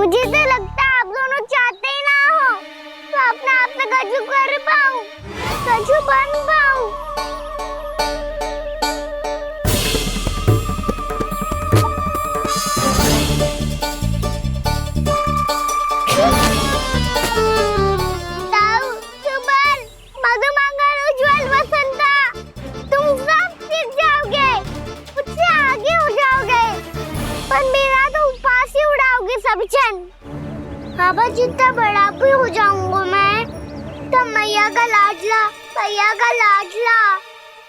मुझे तो लगता है आप दोनों चाहते ही ना हो तो अपने आप में कछु कर पाऊं, कछु बन पाऊं। बाबा जितना बड़ा भी हो जाऊंगा मैं तब मैया का लाडला, भैया का लाडला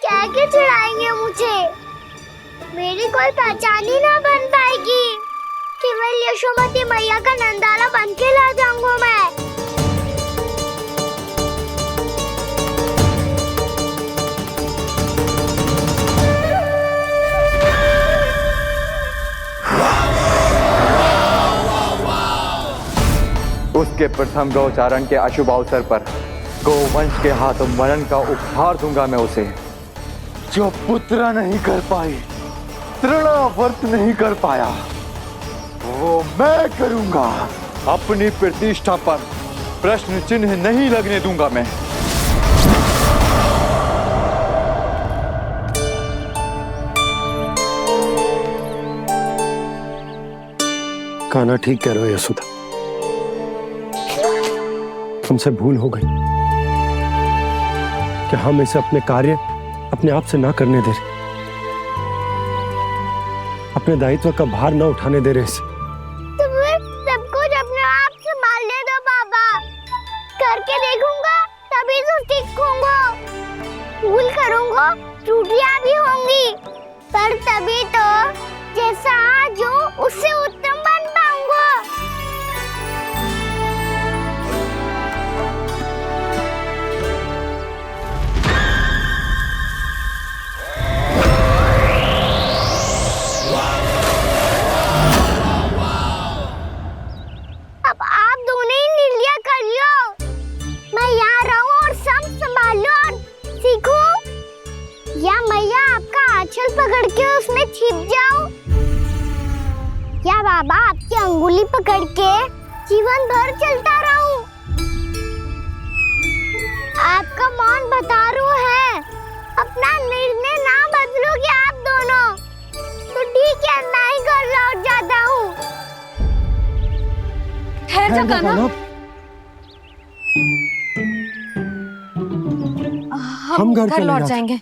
क्या क्या चढ़ाएंगे मुझे। मेरी कोई पहचान ही ना बन पाएगी, केवल यशोमती मैया का नंदाला बन के ला जाऊंगा मैं। उसके प्रथम गौचारण के अशुभ अवसर पर गोवंश के हाथों मरण का उपहार दूंगा मैं उसे। जो पुत्र नहीं कर पाई, तृणावर्त नहीं कर पाया, वो मैं करूंगा। अपनी प्रतिष्ठा पर प्रश्न चिन्ह नहीं लगने दूंगा मैं। कान्हा ठीक कह रहे हो यशोदा, हमसे भूल हो गई कि हम इसे अपने कार्य अपने आप से ना करने दे रहे, अपने दायित्व का भार ना उठाने दे रहे इसे। तो फिर सब कुछ अपने आप से संभालने दो बाबा, करके देखूंगा तभी तो सीखूंगा। भूल करूंगा, त्रुटियां भी होंगी, पर तभी तो जैसा आज हूं उससे उत्तम बन पाऊंगा। अब आप दोनों ही निर्णय कर लो, मैं यहाँ रहूं और सब संभाल लो और सीखूं, या मैया आपका आंचल पकड़ के उसमें छिप जाऊं, या बाबा आपकी अंगुली पकड़ के जीवन भर चलता रहूं। आपका मौन बता रहा है, अपना निर्णय ना बदलोगे आप दोनों तो ठीक है, मैं ही घर लौट जाता हूँ। ठहर जा कान्हा, हम घर लौट जाएंगे,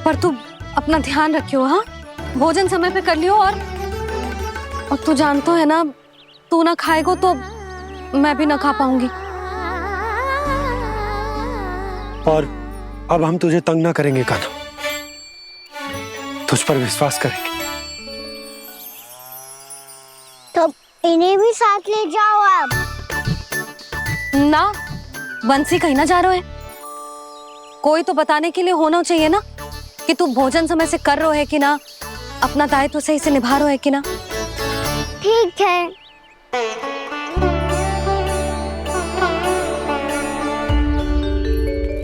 पर तू अपना ध्यान रखियो। हाँ, भोजन समय पे कर लियो। और तू जानतो है ना, तू ना खाएगो तो मैं भी ना खा पाऊंगी। और अब हम तुझे तंग ना करेंगे कान्हा, तुझ पर विश्वास करेंगे। तो इन्हें भी साथ ले जाओ आप। ना, बंसी कहीं ना जा रहे है, कोई तो बताने के लिए होना चाहिए ना कि तू भोजन समय से कर रहे है कि ना, अपना दायित्व सही से निभा रहे है कि ना। ठीक है।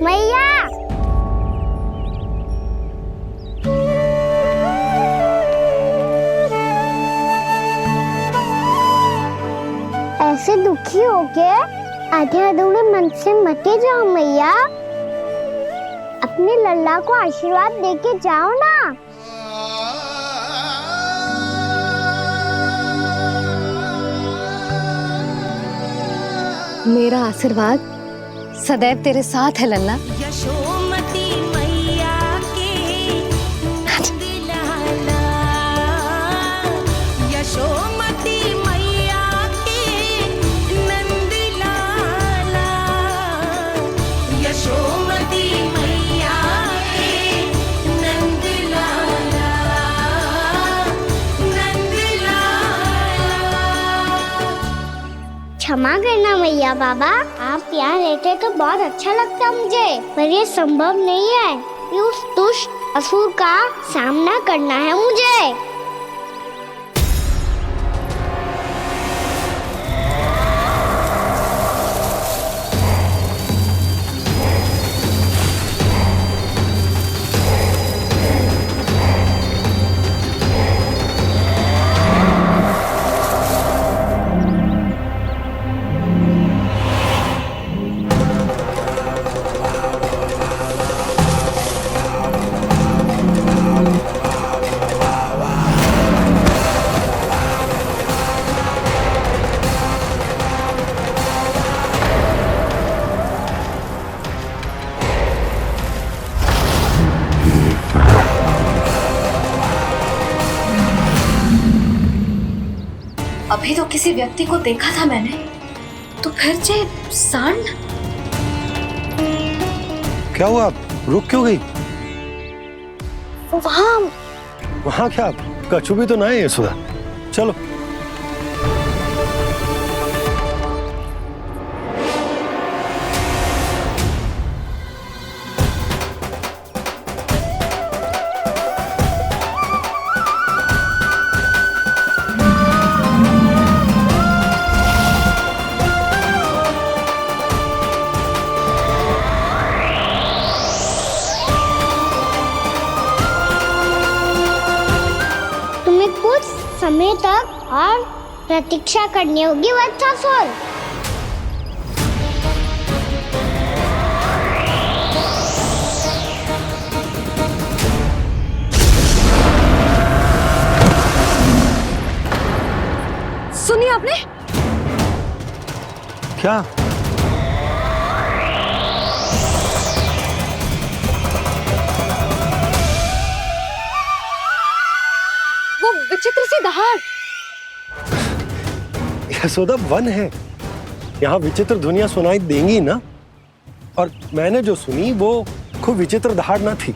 मैया, ऐसे दुखी हो के आधे अधूरे मन से मत जाओ मैया, अपने लल्ला को आशीर्वाद देके जाओ ना। मेरा आशीर्वाद सदैव तेरे साथ है लल्ला। यशोमती मैया के नंद लाला, यशोमती मैया के नंद लाला, यशोमती मैया के नंद लाला, नंद लाला। क्षमा करना मैया बाबा, आप यहाँ रहते तो बहुत अच्छा लगता मुझे, पर ये संभव नहीं है कि उस दुष्ट असुर का सामना करना है मुझे। अभी तो किसी व्यक्ति को देखा था मैंने, तो फिर जे सांड। क्या हुआ, रुक क्यों गई? वहाँ वहां क्या, कछु भी तो ना है यशोदा। चलो। तुम्हें कुछ समय तक और प्रतीक्षा करनी होगी वत्सासुर। सुनिए आपने? क्या? वो विचित्र सी दहाड़। यशोदा, वन है, यहाँ विचित्र ध्वनियां सुनाई देंगी ना। और मैंने जो सुनी वो खूब विचित्र दहाड़ ना थी,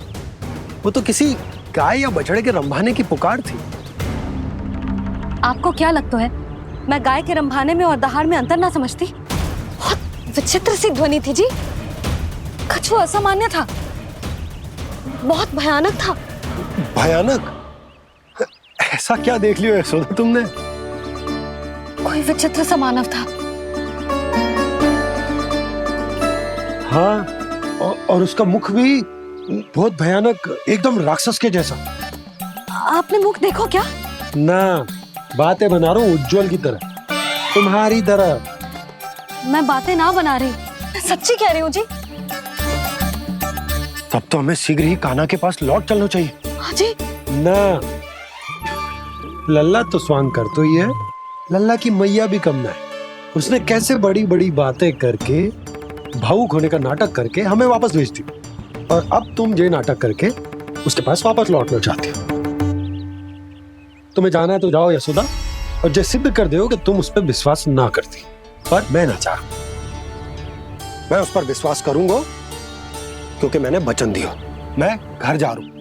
वो तो किसी गाय या बछड़े के रंभाने की पुकार थी। आपको क्या लगता है मैं गाय के रंभाने में और दहाड़ में अंतर ना समझती? बहुत विचित्र सी ध्वनि थी जी। कछु असामान्य था, बहुत भयानक था। भयानक? ऐसा क्या देख लियो यशोदा तुमने? कोई विचित्र सा मानव था। हाँ, और उसका मुख भी बहुत भयानक, एकदम राक्षस के जैसा। आपने मुख देखो क्या? ना, बातें बना रहा हूँ उज्जवल की तरह, तुम्हारी तरह। मैं बातें ना बना रही, मैं सच्ची कह रही हूँ जी। तब तो हमें शीघ्र ही कान्हा के पास लौट चलना चाहिए। हाँ जी। ना, लल्ला तो स्वांग कर तो ही है, लल्ला की मैया भी कम ना है। उसने कैसे बड़ी बड़ी बातें करके, भावुक होने का नाटक करके हमें वापस भेज दी, और अब तुम ये नाटक करके उसके पास वापस लौटना चाहती हो। तुम्हें जाना है तो जाओ यशोदा, और ये सिद्ध कर दो कि तुम उस पर विश्वास ना करती। पर मैं ना चाहूं, मैं उस पर विश्वास करूंगा क्योंकि मैंने वचन दिया। मैं घर जा रहा हूं।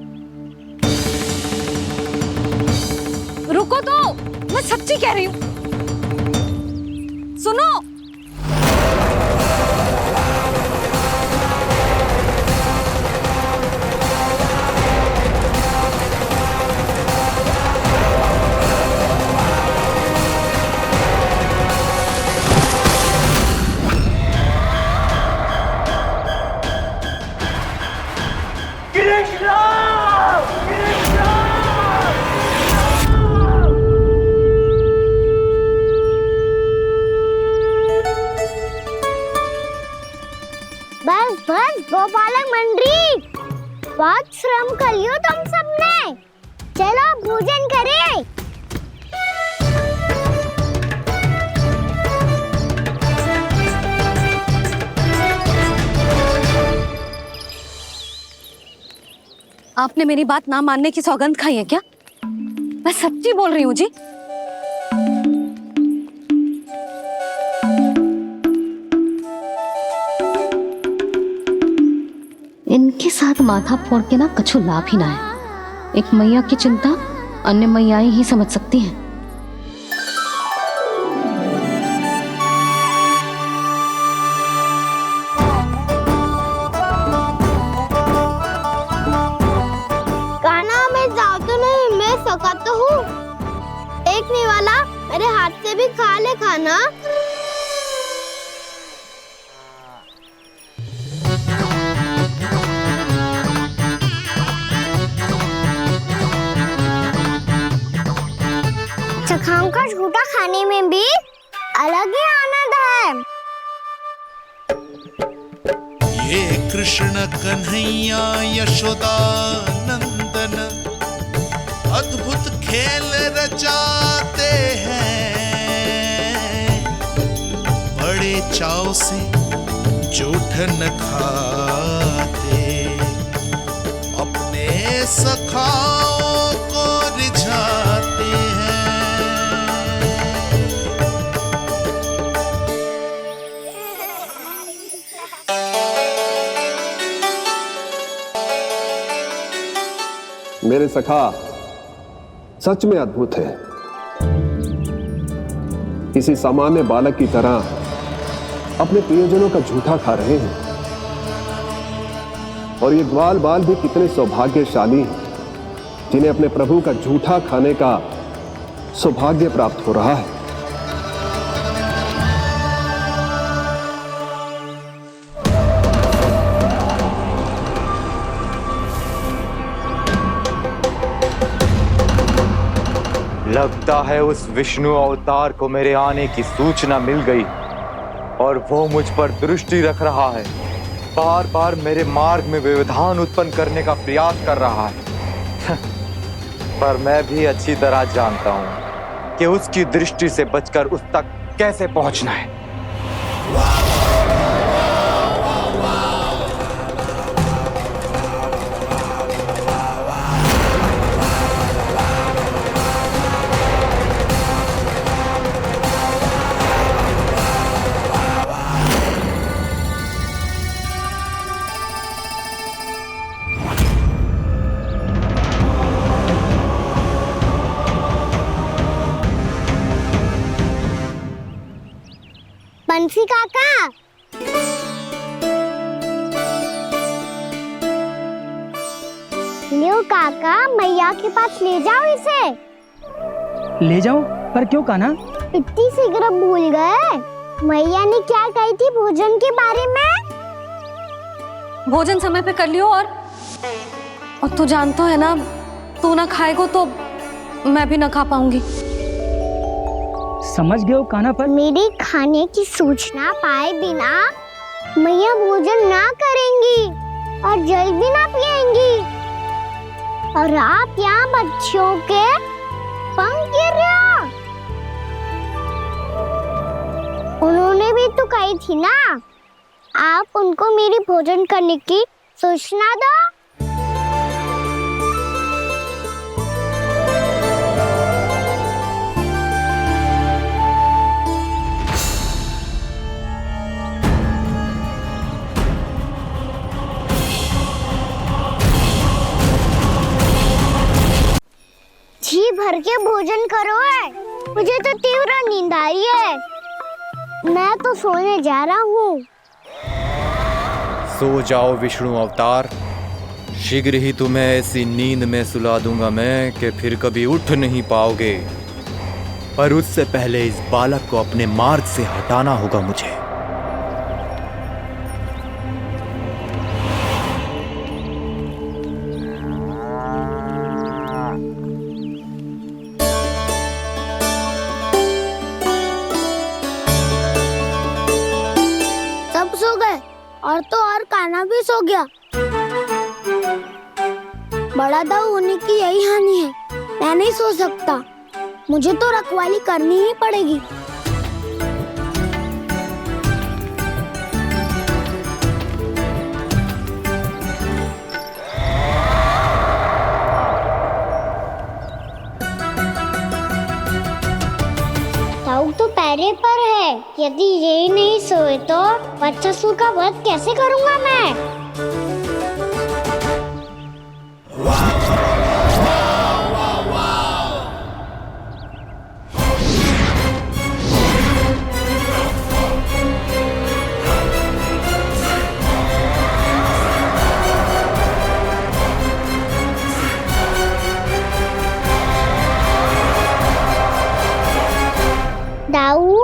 रुको तो, मैं सच्ची कह रही हूँ। सुनो। बस बस गोपालक मंडली, बहुत श्रम कर लियो तुम सबने। चलो भोजन करें। आपने मेरी बात ना मानने की सौगंध खाई है क्या? मैं सच्ची बोल रही हूँ जी। इनके साथ माथा फोड़ के ना कछु लाभ ही ना है। एक मैया की चिंता अन्य मैयाएं ही समझ सकती हैं। कान्हा, मैं जाऊँ तो नहीं, मैं सका तो हूँ। एक नहीं वाला मेरे हाथ से भी खा ले खाना। चखाओं का झूठा खाने में भी अलग ही आनंद है। ये कृष्ण कन्हैया यशोदा नंदन अद्भुत खेल रचाते हैं, बड़े चाव से जूठ न खाते, अपने सखाओं को रिझाते हैं। मेरे सखा सच में अद्भुत है। किसी सामान्य बालक की तरह अपने प्रियजनों का झूठा खा रहे हैं। और ये ग्वाल बाल भी कितने सौभाग्यशाली हैं जिन्हें अपने प्रभु का झूठा खाने का सौभाग्य प्राप्त हो रहा है। लगता है उस विष्णु अवतार को मेरे आने की सूचना मिल गई और वो मुझ पर दृष्टि रख रहा है। बार बार मेरे मार्ग में व्यवधान उत्पन्न करने का प्रयास कर रहा है। पर मैं भी अच्छी तरह जानता हूं कि उसकी दृष्टि से बचकर उस तक कैसे पहुंचना है। बंसी काका, लियो काका, मैया के पास ले जाओ इसे। ले जाओ? पर क्यों कान्हा? इतनी शीघ्र भूल गए? मैया ने क्या कही थी भोजन के बारे में? भोजन समय पे कर लियो। और तू जानता है ना, तू ना खाएगो तो मैं भी ना खा पाऊंगी। समझ गए हो कान्हा? पर मेरे खाने की सूचना पाए बिना मैया भोजन ना करेंगी और जल भी ना पिएंगी। और आप यहाँ बच्चों के पंख गिर रहे हो। उन्होंने भी तो कही थी ना, आप उनको मेरी भोजन करने की सूचना दो। जी भर के भोजन करो है, मुझे तो तीव्र नींद आई है। मैं तो सोने जा रहा हूँ। सो जाओ विष्णु अवतार, शीघ्र ही तुम्हें ऐसी नींद में सुला दूंगा मैं कि फिर कभी उठ नहीं पाओगे। पर उससे पहले इस बालक को अपने मार्ग से हटाना होगा मुझे। सब सो गए और तो और कान्हा भी सो गया। बड़ा दाऊ होने की यही हानि है। मैं नहीं सो सकता, मुझे तो रखवाली करनी ही पड़ेगी। दाऊ तो पहरे पर है। यदि यही नहीं सोए तो बच्चासुर का वध कैसे करूंगा मैं? दाऊ,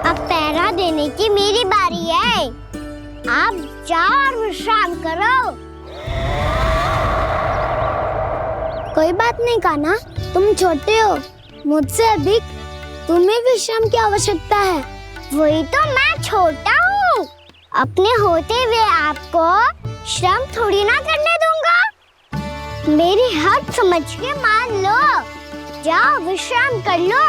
अब पहरा देने की मेरी बारी है। आप जाओ और विश्राम करो। कोई बात नहीं कान्हा, तुम छोटे हो, मुझसे अधिक तुम्हें विश्राम की आवश्यकता है। वही तो, मैं छोटा हूँ, अपने होते हुए आपको श्रम थोड़ी ना करने दूंगा। मेरी हद समझ के मान लो। जाओ विश्राम कर लो।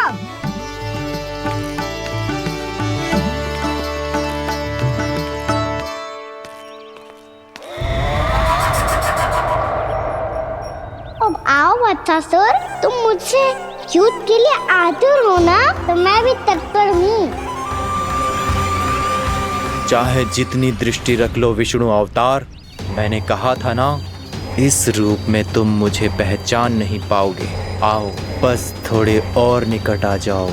अब आओ बच्चासुर, तुम मुझसे युद्ध के लिए आतुर हो ना, तो मैं भी तत्पर हूँ। चाहे जितनी दृष्टि रख लो विष्णु अवतार, मैंने कहा था ना, इस रूप में तुम मुझे पहचान नहीं पाओगे। आओ बस थोड़े और निकट आ जाओ,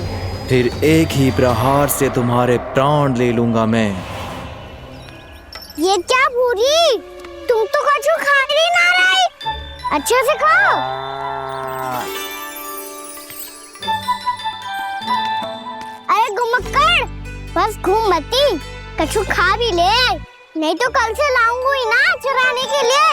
फिर एक ही प्रहार से तुम्हारे प्राण ले लूंगा मैं। ये क्या भूरी, तुम तो कछु खा ही ना रही, अच्छे से खाओ। अरे घुमक्कड़, बस घूम मती, कछु खा भी ले, नहीं तो कल से लाऊंगी ना चराने के लिए।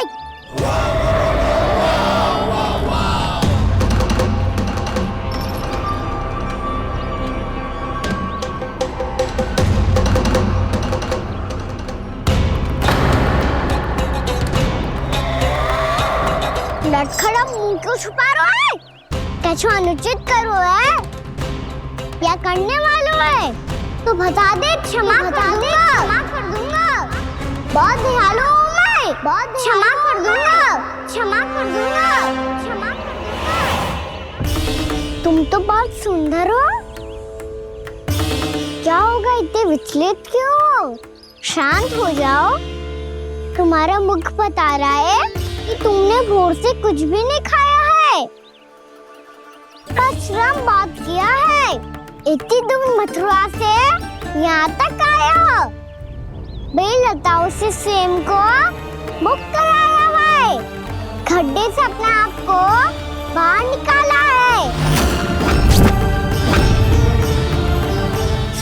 लटखड़ा मुंह क्यों छुपा रहा है? कछु अनुचित करो है या करने वालों है तो बता दे, क्षमा कर दूंगा। बहुत दयालु हूँ मैं, बहुत क्षमा कर दूंगा। तुम तो बहुत सुंदर हो, क्या होगा इतने विचलित क्यों हो? शांत हो जाओ, तुम्हारा मुख बता रहा है कि तुमने भोर से कुछ भी नहीं खाया है, श्रम बात किया है, इतनी दूर मथुरा से यहाँ तक आया हो, बेलताओं से स्वयं को मुक्त कराया है, खड्डे से अपने आप को बाहर निकाला है,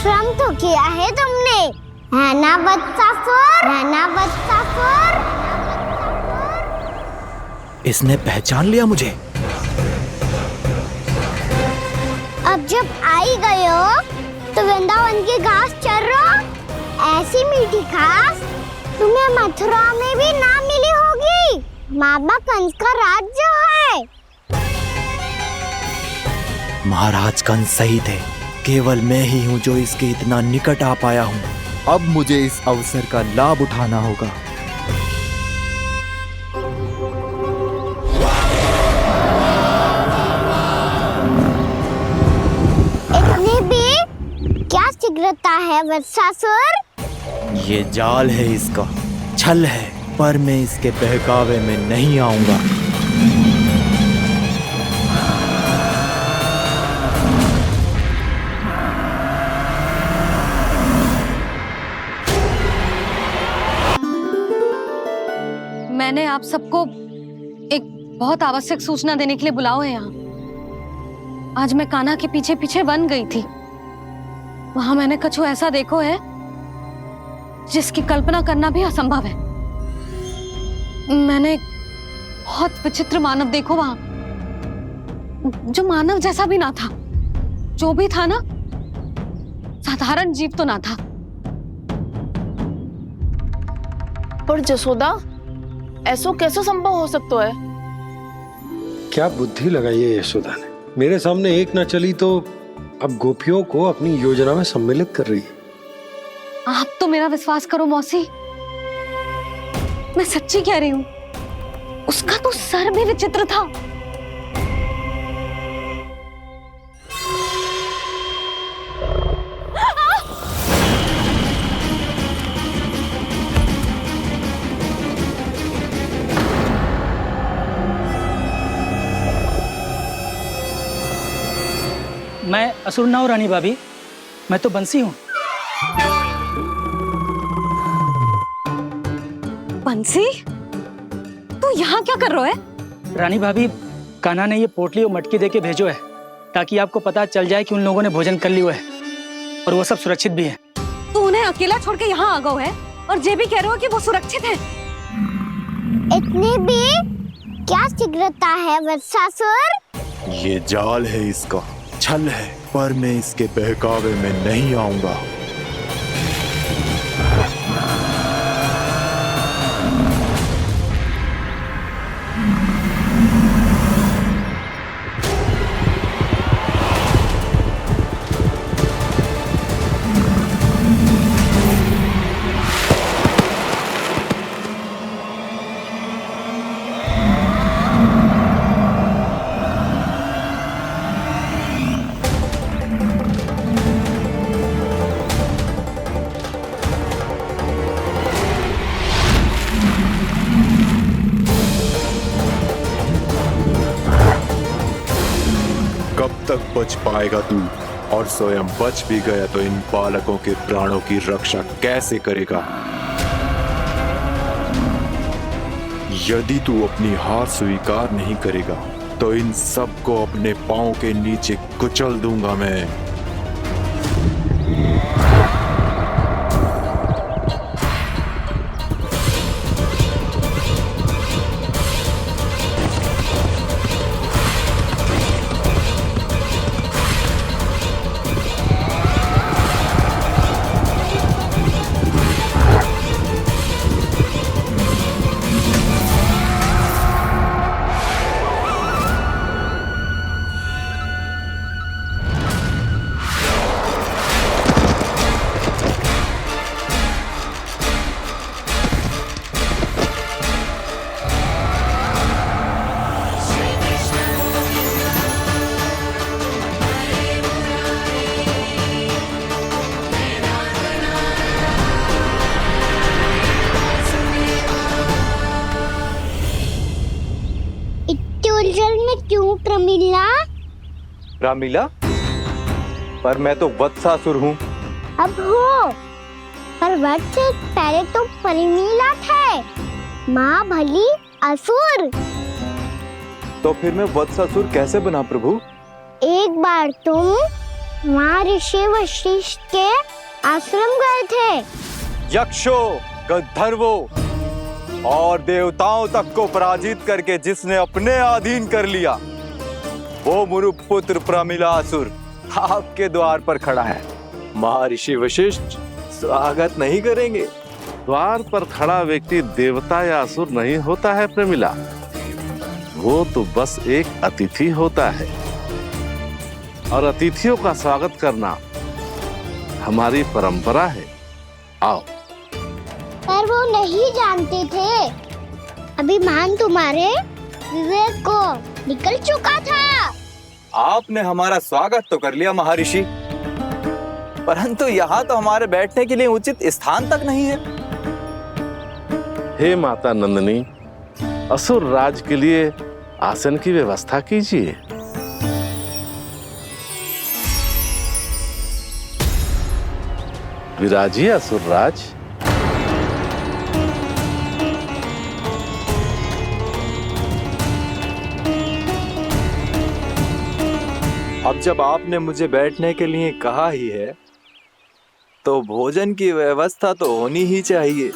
श्रम तो किया है तुमने, है ना वत्सासुर? इसने पहचान लिया मुझे। अब जब आई गए हो तो वृंदावन की घास चर रहो, ऐसी मीठी घास तुम्हें मथुरा में भी ना मिली होगी। मामा कंस का राज्य है। महाराज कंस सही थे, केवल मैं ही हूँ जो इसके इतना निकट आ पाया हूँ। अब मुझे इस अवसर का लाभ उठाना होगा। क्या शीघ्रता है वत्सासुर? ये जाल है इसका, छल है, पर मैं इसके बहकावे में नहीं आऊंगा। मैंने आप सबको एक बहुत आवश्यक सूचना देने के लिए बुलाओ है यहाँ। आज मैं कान्हा के पीछे पीछे वन गई थी, वहां मैंने कछु ऐसा देखो है जिसकी कल्पना करना भी असंभव है। मैंने बहुत विचित्र मानव देखो वहां, जो मानव जैसा भी ना था, जो भी था ना साधारण जीव तो ना था। पर जसोदा, ऐसा कैसे संभव हो सकता है? क्या बुद्धि लगाई है यशोदा ने, मेरे सामने एक ना चली तो अब गोपियों को अपनी योजना में सम्मिलित कर रही है। आप तो मेरा विश्वास करो मौसी, मैं सच्ची कह रही हूँ, उसका तो सर भी विचित्र था। मैं असुर ना हूं रानी भाभी, मैं तो बंसी हूँ। बंसी, तू यहाँ क्या कर रहा है? रानी भाभी, कान्हा ने ये पोटली और मटकी देके भेजो है ताकि आपको पता चल जाए कि उन लोगों ने भोजन कर लिया है और वो सब सुरक्षित भी है। तू उन्हें अकेला छोड़ के यहाँ आ गए है और ये भी कह रहे हो कि वो सुरक्षित है। इतनी भी क्या शीघ्रता है वत्सासुर? ये जाल है इसका, छल है, पर मैं इसके बहकावे में नहीं आऊंगा। कब तक बच पाएगा तू? और स्वयं बच भी गया तो इन बालकों के प्राणों की रक्षा कैसे करेगा? यदि तू अपनी हार स्वीकार नहीं करेगा तो इन सबको अपने पांव के नीचे कुचल दूंगा मैं। उलझन में क्यों प्रमिला? रामीला, पर मैं तो वत्सासुर हूँ। अब हो, पर वत्स से पहले तो प्रमिला थे, माँ भली असुर। तो फिर मैं वत्सासुर कैसे बना प्रभु? एक बार तुम माँ ऋषि वशिष्ठ के आश्रम गए थे। यक्षों, गंधर्वों और देवताओं तक को पराजित करके जिसने अपने अधीन कर लिया, वो मुरुपुत्र प्रमिलासुर आपके द्वार पर खड़ा है। महर्षि वशिष्ठ स्वागत नहीं करेंगे? द्वार पर खड़ा व्यक्ति देवता या असुर नहीं होता है प्रमिला, वो तो बस एक अतिथि होता है और अतिथियों का स्वागत करना हमारी परंपरा है। आओ। पर वो नहीं जानते थे, अभिमान तुम्हारे विवेक को निकल चुका था। आपने हमारा स्वागत तो कर लिया महर्षि, परंतु यहाँ तो हमारे बैठने के लिए उचित स्थान तक नहीं है। हे माता नंदिनी, असुर राज के लिए आसन की व्यवस्था कीजिए। विराजिए असुर राज। अब जब आपने मुझे बैठने के लिए कहा ही है, तो भोजन की व्यवस्था तो होनी ही चाहिए।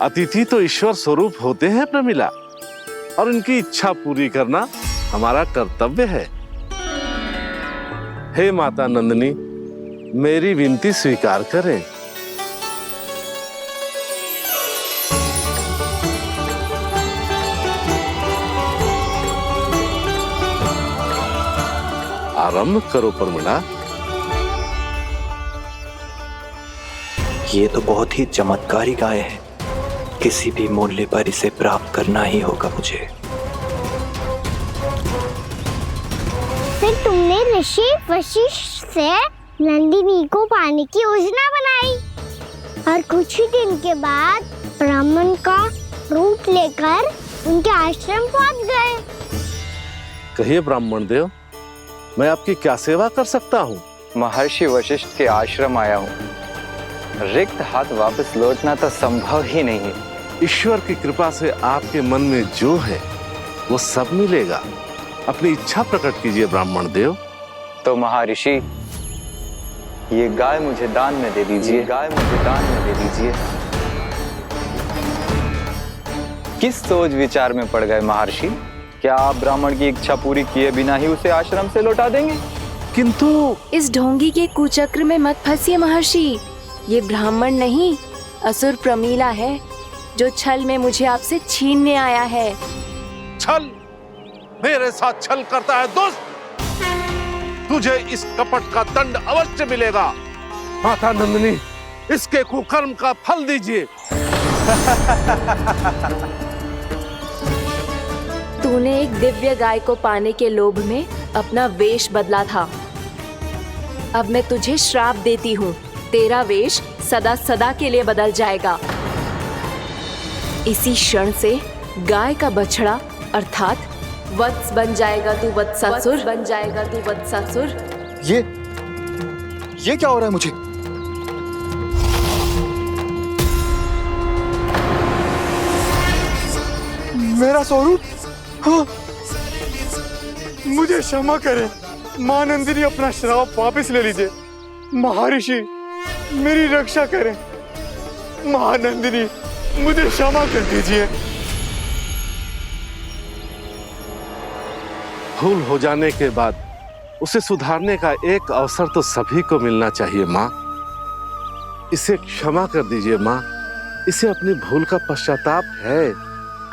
अतिथि तो ईश्वर स्वरूप होते हैं प्रमिला, और उनकी इच्छा पूरी करना हमारा कर्तव्य है। हे माता नंदिनी, मेरी विनती स्वीकार करें। आरंभ करो प्रमिला। ये तो बहुत ही चमत्कारी गाय है, किसी भी मूल्य पर इसे प्राप्त करना ही होगा मुझे। फिर तुमने ऋषि वशिष्ठ से नंदिनी को पाने की योजना बनाई और कुछ ही दिन के बाद ब्राह्मण का रूप लेकर उनके आश्रम पहुंच गए। कहिए ब्राह्मण देव, मैं आपकी क्या सेवा कर सकता हूँ? महर्षि वशिष्ठ के आश्रम आया हूँ। रिक्त हाथ वापस लौटना तो संभव ही नहीं है। ईश्वर की कृपा से आपके मन में जो है वो सब मिलेगा। अपनी इच्छा प्रकट कीजिए ब्राह्मण देव। तो महर्षि, ये गाय मुझे दान में दे दीजिए। गाय मुझे दान में दे दीजिए। किस सोच विचार में पड़ गए महर्षि? क्या आप ब्राह्मण की इच्छा पूरी किए बिना ही उसे आश्रम से लौटा देंगे? किंतु इस ढोंगी के कुचक्र में मत फंसिए महर्षि। ये ब्राह्मण नहीं, असुर प्रमिला है, जो छल में मुझे आपसे छीनने आया है। छल? मेरे साथ छल करता है दुष्ट? तुझे इस कपट का दंड अवश्य मिलेगा। माता नंदिनी, इसके कुकर्म का फल दीजिए। तूने एक दिव्य गाय को पाने के लोभ में अपना वेश बदला था। अब मैं तुझे श्राप देती हूँ, तेरा वेश सदा सदा के लिए बदल जाएगा। इसी क्षण से गाय का बछड़ा अर्थात वत्स बन जाएगा तू वत्सासुर, बन जाएगा तू वत्सासुर। ये क्या हो रहा है मुझे? मेरा स्वरूप? हाँ। मुझे क्षमा करें मां नंदिनी, अपना श्राप वापस ले लीजिए। महर्षि मेरी रक्षा करें। महानंदिनी मुझे क्षमा कर दीजिए। भूल हो जाने के बाद उसे सुधारने का एक अवसर तो सभी को मिलना चाहिए माँ। इसे क्षमा कर दीजिए माँ, इसे अपनी भूल का पश्चाताप है।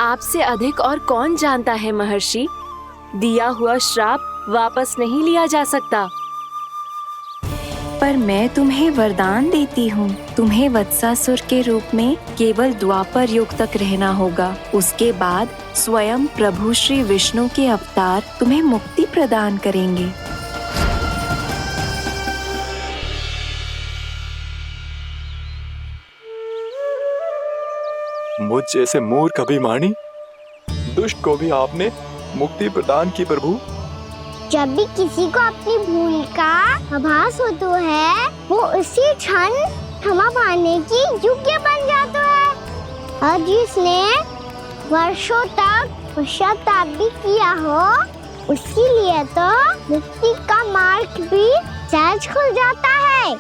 आपसे अधिक और कौन जानता है महर्षि, दिया हुआ श्राप वापस नहीं लिया जा सकता। पर मैं तुम्हें वरदान देती हूँ, तुम्हें वत्सासुर के रूप में केवल द्वापर युग तक रहना होगा। उसके बाद स्वयं प्रभु श्री विष्णु के अवतार तुम्हें मुक्ति प्रदान करेंगे। मुझ जैसे मूर्ख अभिमानी दुष्ट को भी आपने मुक्ति प्रदान की प्रभु। जब भी किसी को अपनी भूल का आभास होता है, वो उसी क्षण क्षमा पाने की योग्य बन जाता है। और जिसने वर्षों तक पश्चाताप भी किया हो, उसके लिए तो मुक्ति का मार्ग भी सहज खुल जाता है।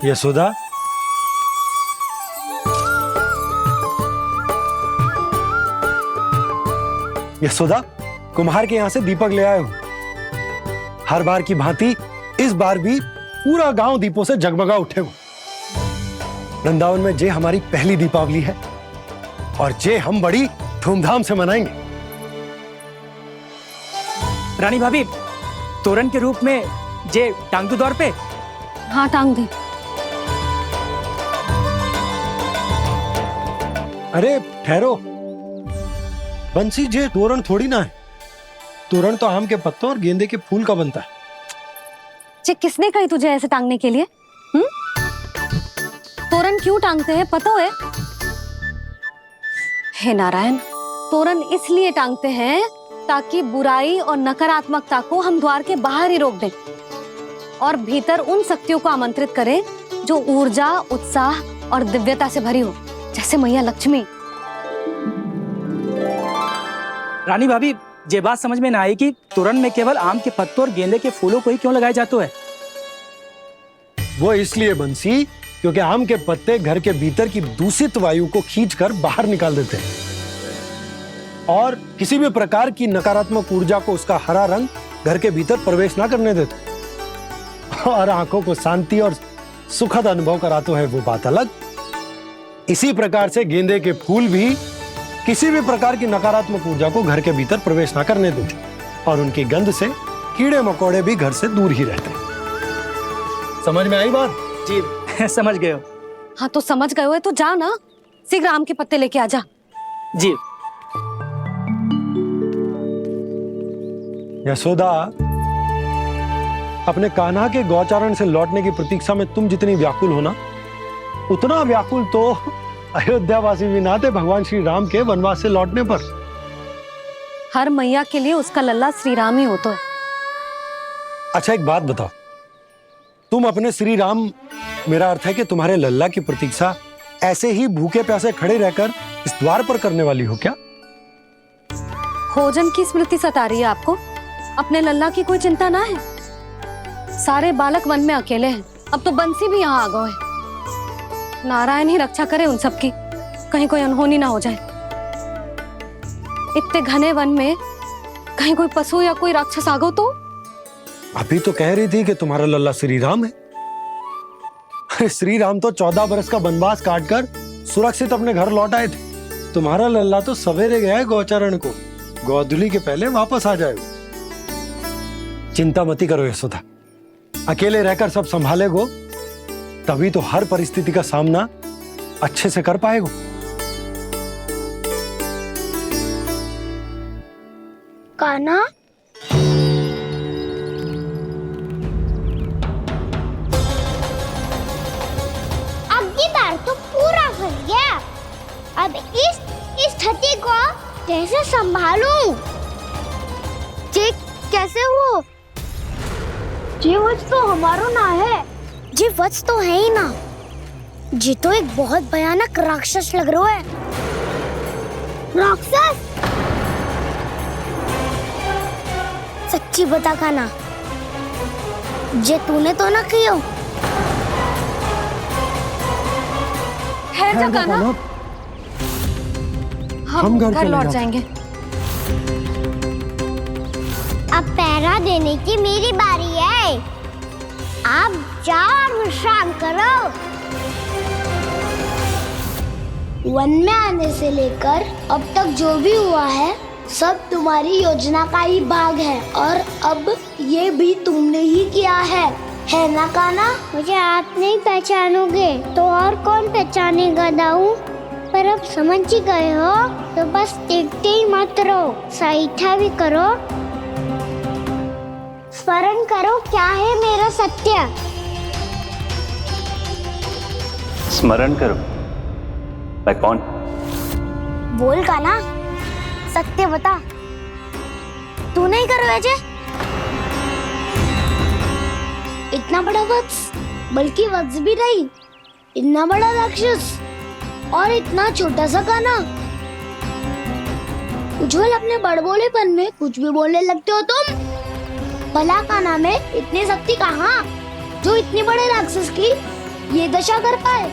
यशोदा, यशोदा, कुम्हार के यहाँ से दीपक ले आए हूं। हर बार की भांति इस बार भी पूरा गांव दीपों से जगमगा उठे हो। वृंदावन में जे हमारी पहली दीपावली है और जे हम बड़ी धूमधाम से मनाएंगे। रानी भाभी, तोरण के रूप में जे टांग दो दौर पे। हाँ, टांग दे। अरे ठहरो, बंसी, जे तोरण थोड़ी ना है। तोरण तो आम के पत्तों और गेंदे के फूल का बनता है। जे किसने कही तुझे ऐसे टांगने के लिए? तोरण क्यों टांगते हैं पता है? हे नारायण, तोरण इसलिए टांगते हैं ताकि बुराई और नकारात्मकता को हम द्वार के बाहर ही रोक दें और भीतर उन शक्तियों को आमंत्रित करें जो ऊर्जा, उत्साह और दिव्यता से भरी हो, जैसे मैया लक्ष्मी। रानी भाभी, ये बात समझ में ना आई कि तोरण में केवल आम के पत्तों और गेंदे के फूलों को ही क्यों लगाया जाता है? वो इसलिए बंसी, क्योंकि आम के पत्ते घर के भीतर की दूषित वायु को खींचकर बाहर निकाल देते हैं और किसी भी प्रकार की नकारात्मक ऊर्जा को उसका हरा रंग घर के भीतर प्रवेश ना करने देते और आंखों को शांति और सुखद अनुभव कराते है, वो बात अलग। इसी प्रकार से गेंदे के फूल भी किसी भी प्रकार की नकारात्मक ऊर्जा को घर के भीतर प्रवेश ना करने देते और उनकी गंध से कीड़े मकोड़े भी घर से दूर ही रहते हैं। समझ में आई बात? जी, समझ गए हो। हाँ, तो समझ गए हो तो जा ना, शीघ्र आम के पत्ते लेके आ जा। जी। यशोदा, अपने कान्हा के गौचारण से लौटने की प्रतीक्षा में तुम जितनी व्याकुल हो ना, उतना व्याकुल तो अयोध्यावासी भी ना थे भगवान श्री राम के वनवास से लौटने पर। हर मैया के लिए उसका लल्ला श्री राम ही होता है। अच्छा, एक बात बताओ, तुम अपने श्री राम, मेरा अर्थ है कि तुम्हारे लल्ला की प्रतीक्षा ऐसे ही भूखे प्यासे खड़े रहकर इस द्वार पर करने वाली हो क्या? भोजन की स्मृति सता रही है आपको? अपने लल्ला की कोई चिंता ना है। सारे बालक वन में अकेले हैं, अब तो बंसी भी यहाँ आ गए हैं। नारायण ही रक्षा करे उन सबकी, कहीं कोई अनहोनी ना हो जाए। इतने घने वन में कहीं कोई पशु या कोई राक्षस आ गो तो? अभी तो कह रही थी कि तुम्हारा लल्ला श्री राम है। श्री राम तो 14 बरस का वनवास काटकर सुरक्षित अपने घर लौट आए थे। तुम्हारा लल्ला तो सवेरे गया है गौचरण को, गोधूली के पहले वापस आ जाएगा। चिंता मती करो यशोदा, अकेले रहकर सब संभालेगो तभी तो हर परिस्थिति का सामना अच्छे से कर पाएगो। कान्हा, अब की बार तो पूरा फंस गया। अब इस स्थिति को कैसे संभालूं? जी कैसे हो? जी वत्स तो हमारो ना है। जी वत्स तो है ही ना। जी तो एक बहुत भयानक राक्षस लग रहा है। राक्षस? सच्ची बता कान्हा, जे तूने तो ना कियो? है जा कान्हा, हम घर लौट जाएंगे। अब पहरा देने की मेरी बारी है। आप जाओ और विश्राम करो। वन में आने से लेकर अब तक जो भी हुआ है सब तुम्हारी योजना का ही भाग है, और अब ये भी तुमने ही किया है ना कान्हा? मुझे आप नहीं पहचानोगे तो और कौन पहचानेगा दाऊ? पर अब समझ ही गए हो तो बस देखते ही मत रहो, सहीठा भी करो। स्मरण करो क्या है मेरा सत्य। स्मरण करो? मैं कौन? बोल कान्हा, सत्य बता। तू नहीं करो अजय? इतना बड़ा वत्स, बल्कि वत्स भी नहीं, इतना बड़ा राक्षस और इतना छोटा सा कान्हा। उज्जवल अपने बड़बोलेपन में कुछ भी बोलने लगते हो तुम। भला कान्हा में इतनी शक्ति कहाँ जो इतने बड़े राक्षस की ये दशा कर पाए?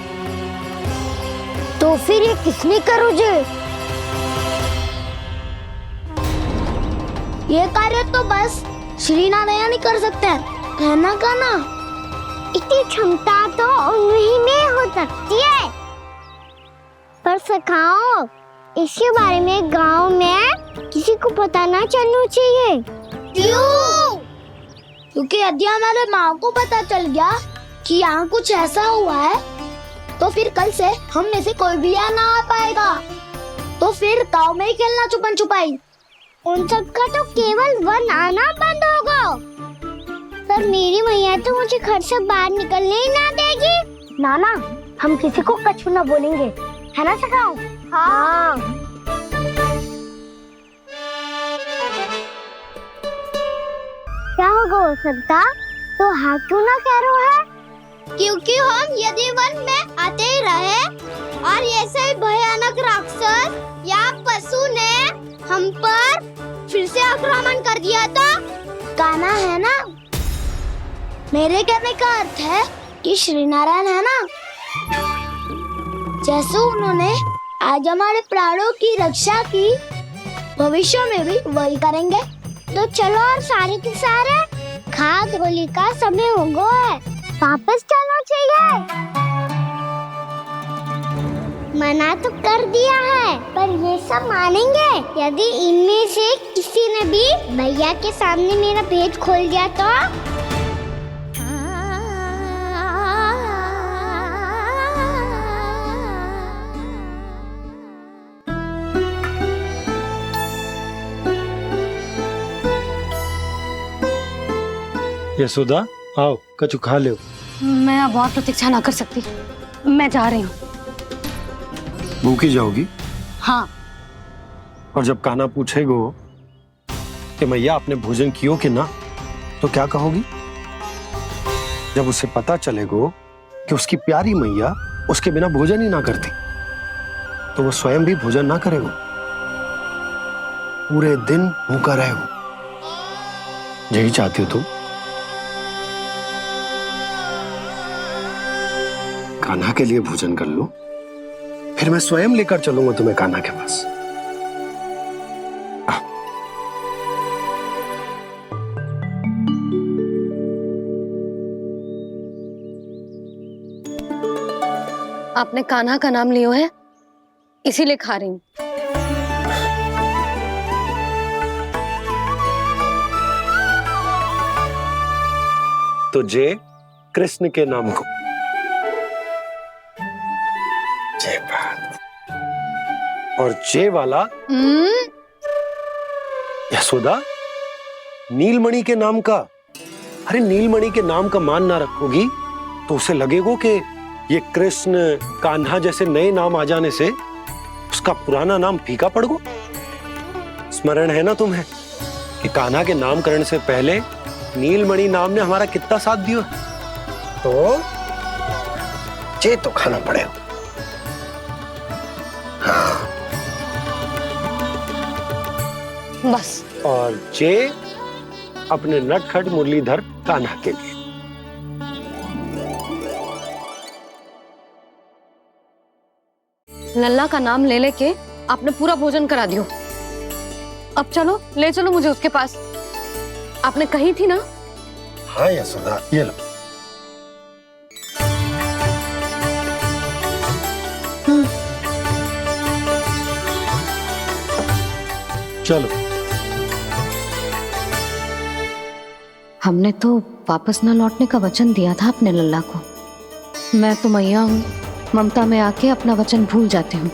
तो फिर ये किसने करो जे? ये कार्य तो बस श्री नारायण ही कर सकते हैं, है ना कान्हा? इतनी क्षमता तो उन्हीं में हो सकती है। पर सखाओ, इसके बारे में गांव में किसी को पता ना चलना चाहिए। क्यों? क्योंकि यदि हमारे माँ को पता चल गया कि यहाँ कुछ ऐसा हुआ है तो फिर कल से हम में से कोई भी यहाँ ना आ पाएगा। तो फिर गांव में ही खेलना छुपन छुपाई। उन सब का तो केवल वन आना बंद होगा। पर मेरी मैया तो मुझे घर से बाहर निकलने ही ना देगी। नाना, हम किसी को कछु ना बोलेंगे, है ना सखाओ? हाँ। क्या होगा हो सकता? तो हाँ क्यों ना कह रहा है? क्योंकि हम यदि वन में आते ही रहे और ऐसे भयानक राक्षस या पशु ने हम पर फिर से आक्रमण कर दिया तो कान्हा, है ना? मेरे कहने का अर्थ है कि श्री नारायण है ना, जैसे उन्होंने आज हमारे प्राणों की रक्षा की, भविष्य में भी वही करेंगे। तो चलो और सारे के सारे खाद होली का समय हो गया है, वापस चलना चाहिए। मना तो कर दिया है, पर ये सब मानेंगे यदि इनमें से किसी ने भी भैया के सामने मेरा पेट खोल दिया तो? यशोदा, आओ कछु खा लो। मैं अब और प्रतीक्षा ना कर सकती, मैं जा रही हूँ। भूखी जाओगी? हाँ। और जब कान्हा पूछेगो कि मैया आपने भोजन कियो कि ना, तो क्या कहोगी? जब उसे पता चलेगो कि उसकी प्यारी मैया उसके बिना भोजन ही ना करती, तो वो स्वयं भी भोजन ना करेगो, पूरे दिन भूखा रहेगो। यही चाहती हो तुम? कान्हा के लिए भोजन कर लो, फिर मैं स्वयं लेकर चलूंगा तुम्हें कान्हा के पास। आपने कान्हा का नाम लियो है, इसीलिए खा रही हूँ। तो जे कृष्ण के नाम को। जे बात। और जे वाला यशोदा नीलमणि के नाम का। अरे नीलमणि के नाम का मान ना रखोगी तो उसे लगेगा कि ये कृष्ण कान्हा जैसे नए नाम आ जाने से उसका पुराना नाम फीका पड़ गो। स्मरण है ना तुम्हें कि कान्हा के नामकरण से पहले नीलमणि नाम ने हमारा कितना साथ दिया। तो जे तो खाना पड़ेगा। हाँ। बस। और जे अपने नटखट मुरलीधर कान्हा के लिए। लल्ला का नाम ले लेके आपने पूरा भोजन करा दियो। अब चलो, ले चलो मुझे उसके पास। आपने कही थी ना। हाँ यशोदा, ये लो। चलो। हमने तो वापस ना लौटने का वचन दिया था अपने लल्ला को। मैं तो मैया हूँ, ममता में आके अपना वचन भूल जाती हूँ,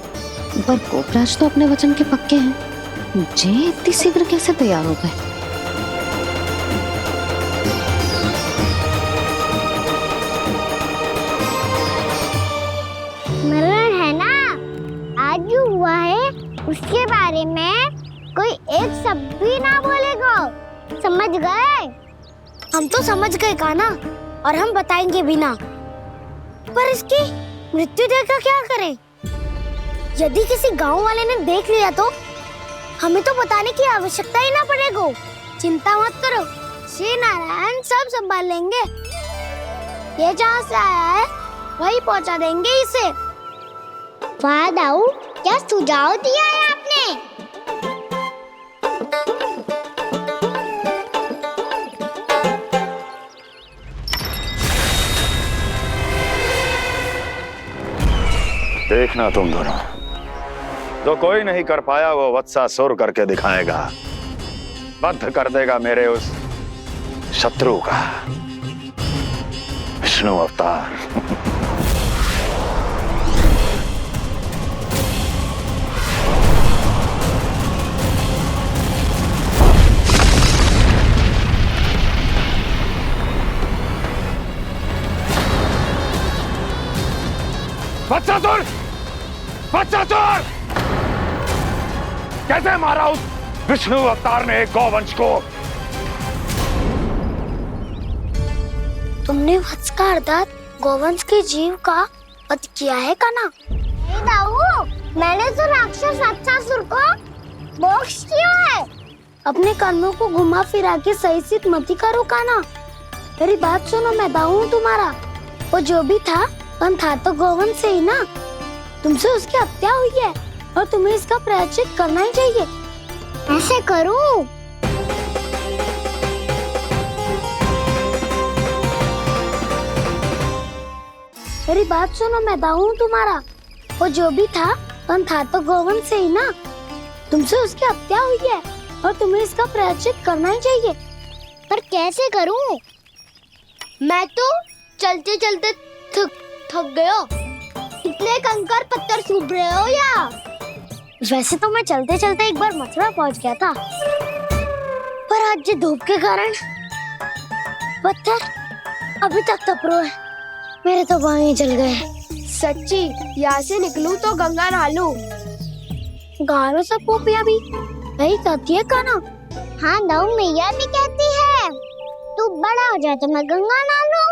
पर गोपराज तो अपने वचन के पक्के हैं। जे इतनी शीघ्र कैसे तैयार हो गए? मरण है ना, आज जो हुआ है उसके बारे में कोई एक शब्द भी ना बोलेगा। समझ गए? हम तो समझ गए कान्हा, और हम बताएंगे भी ना। पर इसकी मृत्यु देखकर क्या करें? यदि किसी गांव वाले ने देख लिया तो हमें तो बताने की आवश्यकता ही ना पड़ेगा। चिंता मत करो, श्री नारायण सब संभाल लेंगे। ये जहाँ से आया है वही पहुँचा देंगे इसे। वाह दाऊ, क्या सुझाव दिया है आपने। देखना तुम दोनों, जो कोई नहीं कर पाया वो वत्सासुर करके दिखाएगा। बद्ध कर देगा मेरे उस शत्रु का विष्णु अवतार। वत्सासुर! वत्सासुर! कैसे मारा उस विष्णु अवतार ने गौवंश को? तुमने वत्स का अर्थात गौवंश के जीव का वध किया है कान्हा। नहीं दाऊ, मैंने तो राक्षस वत्सासुर को मोक्ष किया है। अपने कर्मों को घुमा फिरा के सही सिद्ध मत करो कान्हा। मेरी बात सुनो, मैं दाऊ हूँ तुम्हारा। वो जो भी था पर था तो गौवंश से ही ना। तुमसे उसकी हत्या हुई है और तुम्हें इसका प्रायश्चित करना ही चाहिए। ऐसे करूं? मेरी बात सुनो, मैं दाऊ हूँ तुम्हारा। वो जो भी था पर था तो गौवंश से ही ना। तुमसे उसकी हत्या हुई है और तुम्हें इसका प्रायश्चित करना ही चाहिए। पर कैसे करूं? मैं तो चलते चलते थक गया। इतने कंकर पत्थर सूख रहे हो या? वैसे तो मैं चलते चलते एक बार मथुरा पहुंच गया था, पर आज ये धूप के कारण पत्थर अभी तक तप रहे हैं। मेरे तो पाँव ही जल गए। सच्ची, यहाँ से निकलूं तो गंगा नहा लूं। गारो सब पोपिया भी यही कहती है कान्हा। हाँ दाऊ, मैया भी कहती है तू बड़ा हो जाए तो मैं गंगा नहा लूं,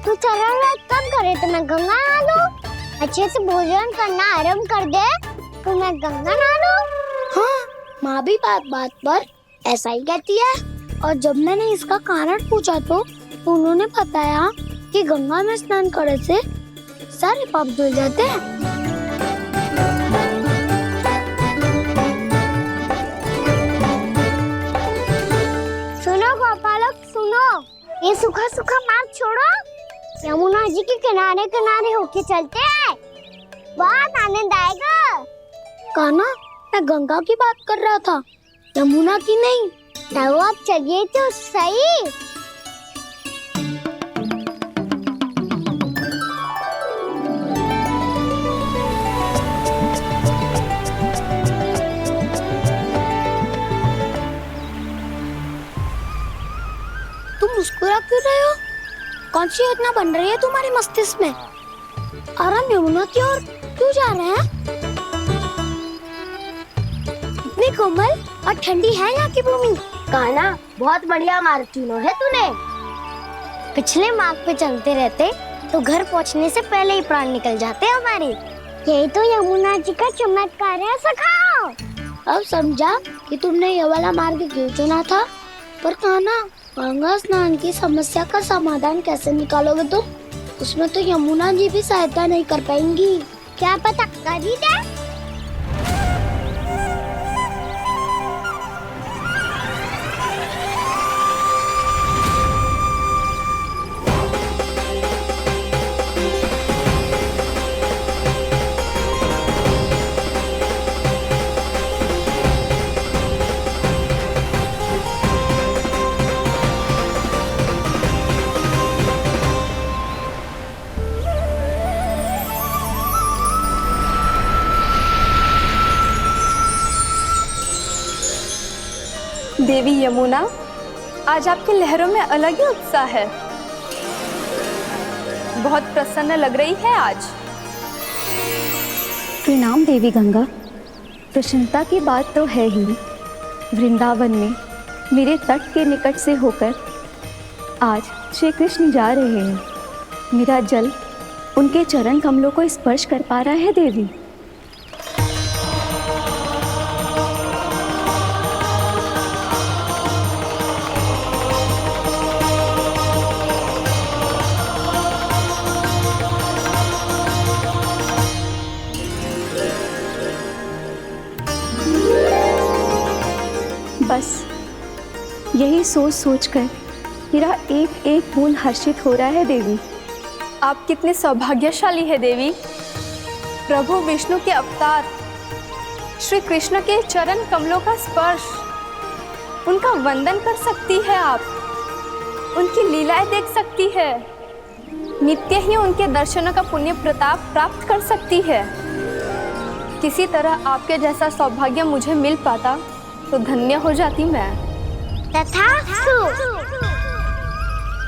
तू शरारत कम करे तो मैं गंगा नहा लूं, अच्छे से भोजन करना आरंभ कर दे तो मैं गंगा नहा लूं। हाँ, माँ भी बात बात पर ऐसा ही कहती है। और जब मैंने इसका कारण पूछा तो उन्होंने बताया कि गंगा में स्नान करने से सारे पाप धुल जाते हैं। सुनो गोपालक, सुनो, ये सूखा सूखा मार्ग छोड़ो, यमुना जी के किनारे किनारे होके चलते हैं, बहुत आनंद आएगा। कान्हा, मैं गंगा की बात कर रहा था, यमुना की नहीं। तो आप चलिए तो सही। कौन सी योजना बन रही है तुम्हारे मस्तिष्क में? और हम यमुना की ओर क्यों जा रहे हैं? इतनी कोमल और ठंडी है यहाँ की भूमि। कान्हा, बहुत बढ़िया मार्ग चुना है तूने। पिछले मार्ग पे चलते रहते तो घर पहुँचने से पहले ही प्राण निकल जाते हमारे। यही तो यमुना जी का चमत्कार है सखा। अब समझा कि तुमने ये वाला मार्ग क्यों चुना था। पर कान्हा, गंगा स्नान की समस्या का समाधान कैसे निकालोगे तुम? उसमें तो यमुना जी भी सहायता नहीं कर पाएंगी। क्या पता कर ही दे। देवी यमुना, आज आपकी लहरों में अलग ही उत्साह है। बहुत प्रसन्न लग रही है आज। प्रणाम देवी गंगा। प्रसन्नता की बात तो है ही। वृंदावन में मेरे तट के निकट से होकर आज श्री कृष्ण जा रहे हैं। मेरा जल उनके चरण कमलों को स्पर्श कर पा रहा है देवी। बस यही सोच सोचकर मेरा एक एक बूंद हर्षित हो रहा है देवी। आप कितने सौभाग्यशाली है देवी। प्रभु विष्णु के अवतार श्री कृष्ण के चरण कमलों का स्पर्श, उनका वंदन कर सकती है आप। उनकी लीलाएं देख सकती है। नित्य ही उनके दर्शनों का पुण्य प्रताप प्राप्त कर सकती है। किसी तरह आपके जैसा सौभाग्य मुझे मिल पाता तो धन्य हो जाती मैं। तथास्तु।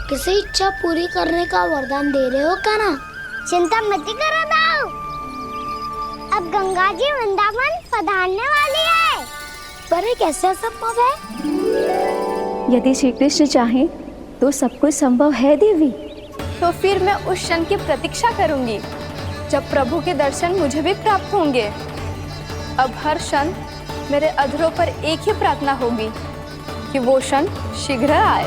किसी इच्छा पूरी करने का वरदान दे रहे हो कान्हा? चिंता मत करो दाऊ। अब गंगा जी वृंदावन पधारने वाली है। पर ये कैसे संभव है? यदि श्री कृष्ण चाहे तो सब कुछ संभव है देवी। तो फिर मैं उस क्षण की प्रतीक्षा करूंगी जब प्रभु के दर्शन मुझे भी प्राप्त होंगे। अब हर क्षण मेरे अधरों पर एक ही प्रार्थना होगी कि वो क्षण शीघ्र आए।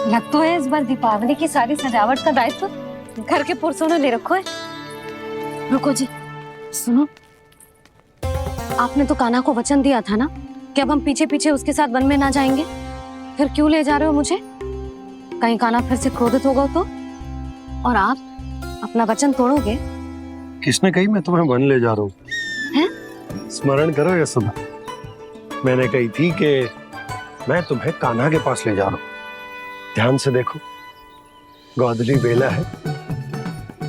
लग तो है इस बार दीपावली की सारी सजावट का दायित्व घर के पुरुषों ने ले रखो है। रुको जी, सुनो, आपने तो कान्हा को वचन दिया था ना कि अब हम पीछे पीछे उसके साथ वन में ना जाएंगे। फिर क्यों ले जा रहे हो मुझे? कहीं कान्हा फिर से क्रोधित होगा तो? और आप अपना वचन तोड़ोगे? किसने कही मैं तुम्हें वन ले जा रहा हूँ? स्मरण करो यशोदा, मैंने कही थी कि मैं तुम्हें कान्हा के पास ले जा रहा हूँ। ध्यान से देखो, गोधली बेला है,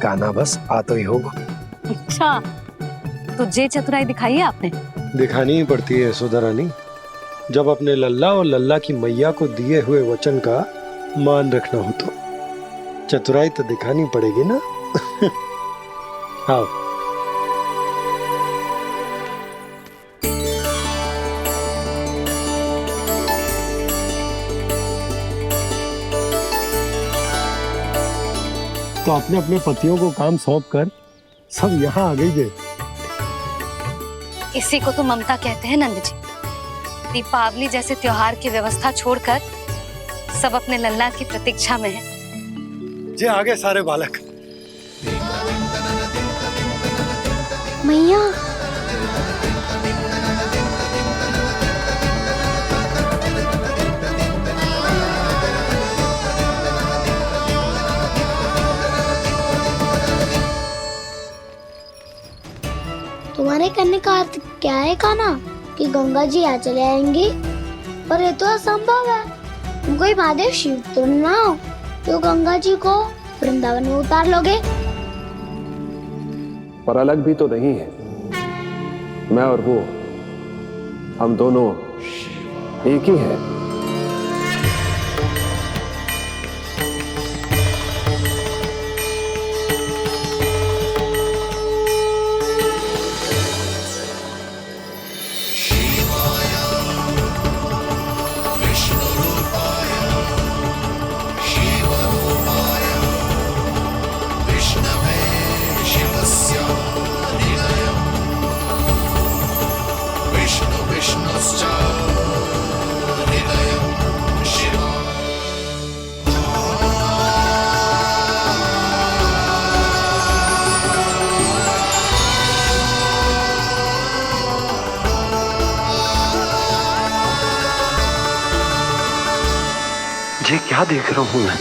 कान्हा बस आ तो ही होगा। अच्छा, तो जे चतुराई दिखाई है आपने? दिखानी ही पड़ती है यशोदा रानी, जब अपने लल्ला और लल्ला की मैया को दिए हुए वचन का मान रखना हो तो चतुराई तो दिखानी पड़ेगी ना। आओ। तो अपने अपने पतियों को काम सौंप कर सब यहाँ आ गई है। इसी को तो ममता कहते हैं नंद जी। दीपावली जैसे त्योहार की व्यवस्था छोड़कर सब अपने लल्ला की प्रतीक्षा में हैं। जे आगे सारे बालक। मैया, तुम्हारे कहने का अर्थ क्या है कान्हा? कि गंगा जी यहाँ चले आएंगी? पर ये तो असंभव है। तुम कोई महादेव शिव तो ना हो तो गंगा जी को वृंदावन में उतार लोगे? पर अलग भी तो नहीं है। मैं और वो, हम दोनों एक ही हैं। ये क्या देख रहा हूं मैं?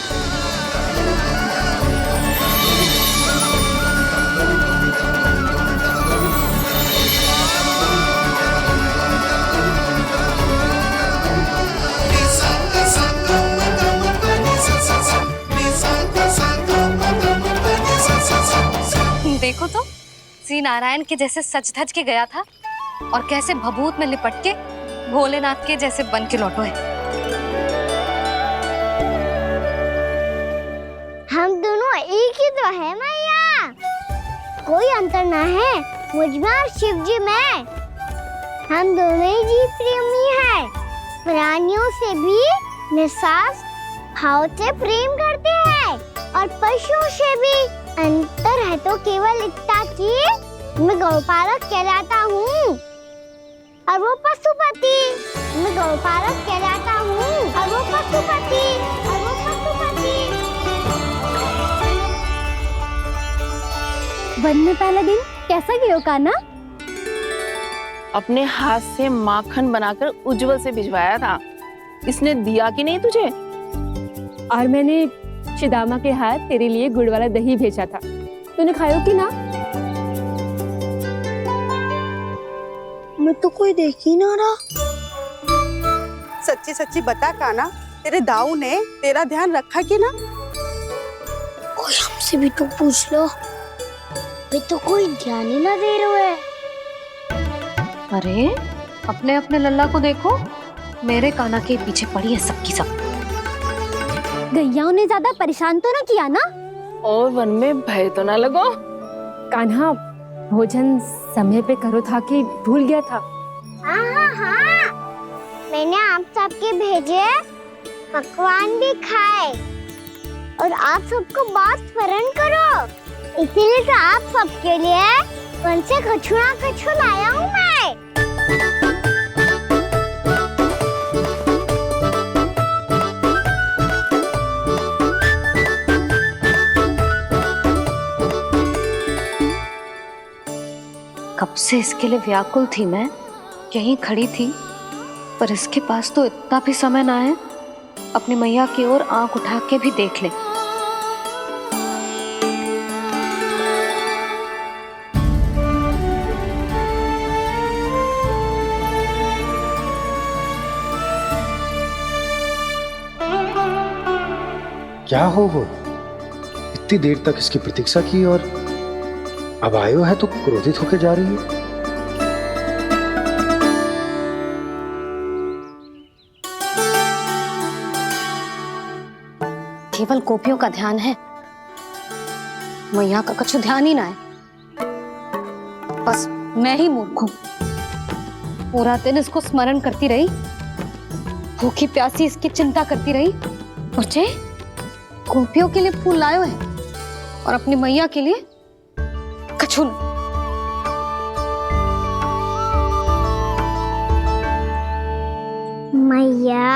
देखो तो श्री नारायण के जैसे सज धज के गया था और कैसे भभूत में लिपट के भोलेनाथ के जैसे बन के लौटो है। हम दोनों एक ही तो है मैया, कोई अंतर ना है मुझ में और शिव जी में। हम दोनों ही जीव प्रेमी हैं, प्राणियों से भी निस्वार्थ भाव से प्रेम करते हैं और पशुओं से भी। अंतर है तो केवल इतना कि मैं गौपालक कहलाता हूँ और वो पशुपति। मैं गौपालक कहलाता हूँ और वो पशुपति। वन में पहला दिन कैसा गया कान्हा? अपने हाथ से माखन बनाकर उज्जवल से भिजवाया था। इसने दिया कि नहीं तुझे? और मैंने शिदामा के हाथ तेरे लिए गुड़ वाला दही भेजा था, तूने खाया कि ना? मैं तो कोई देख ही ना रहा। सच्ची सच्ची बता कान्हा, तेरे दाऊ ने तेरा ध्यान रखा कि ना? कोई हमसे भी तो पूछ लो, वे तो कोई ध्यान ही ना दे रहे हैं। अरे अपने अपने लल्ला को देखो, मेरे कान्हा के पीछे पड़ी है सबकी सब। गैयाओं ने ज्यादा परेशान तो ना किया ना? और वन में भय तो ना लगो? कान्हा भोजन समय पे करो था कि भूल गया था? हाँ, मैंने आप सबके भेजे पकवान भी खाए और आप सबको बात स्मरण करो, इसीलिए तो आप सबके लिए वन से कछु ना कछु लाया हूँ मैं। कब से इसके लिए व्याकुल थी मैं, यहीं खड़ी थी, पर इसके पास तो इतना भी समय ना है अपनी मैया की ओर आंख उठा के भी देख ले। क्या हो वो? इतनी देर तक इसकी प्रतीक्षा की और अब आयो है तो क्रोधित होकर जा रही है। केवल गोपियों का ध्यान है, मैया का कछु ध्यान ही ना है। बस मैं ही मूर्ख हूं, पूरा दिन इसको स्मरण करती रही, भूखी प्यासी इसकी चिंता करती रही। मुझे गोपियों के लिए फूल लायो है और अपनी मैया के लिए कछु नहीं। मैया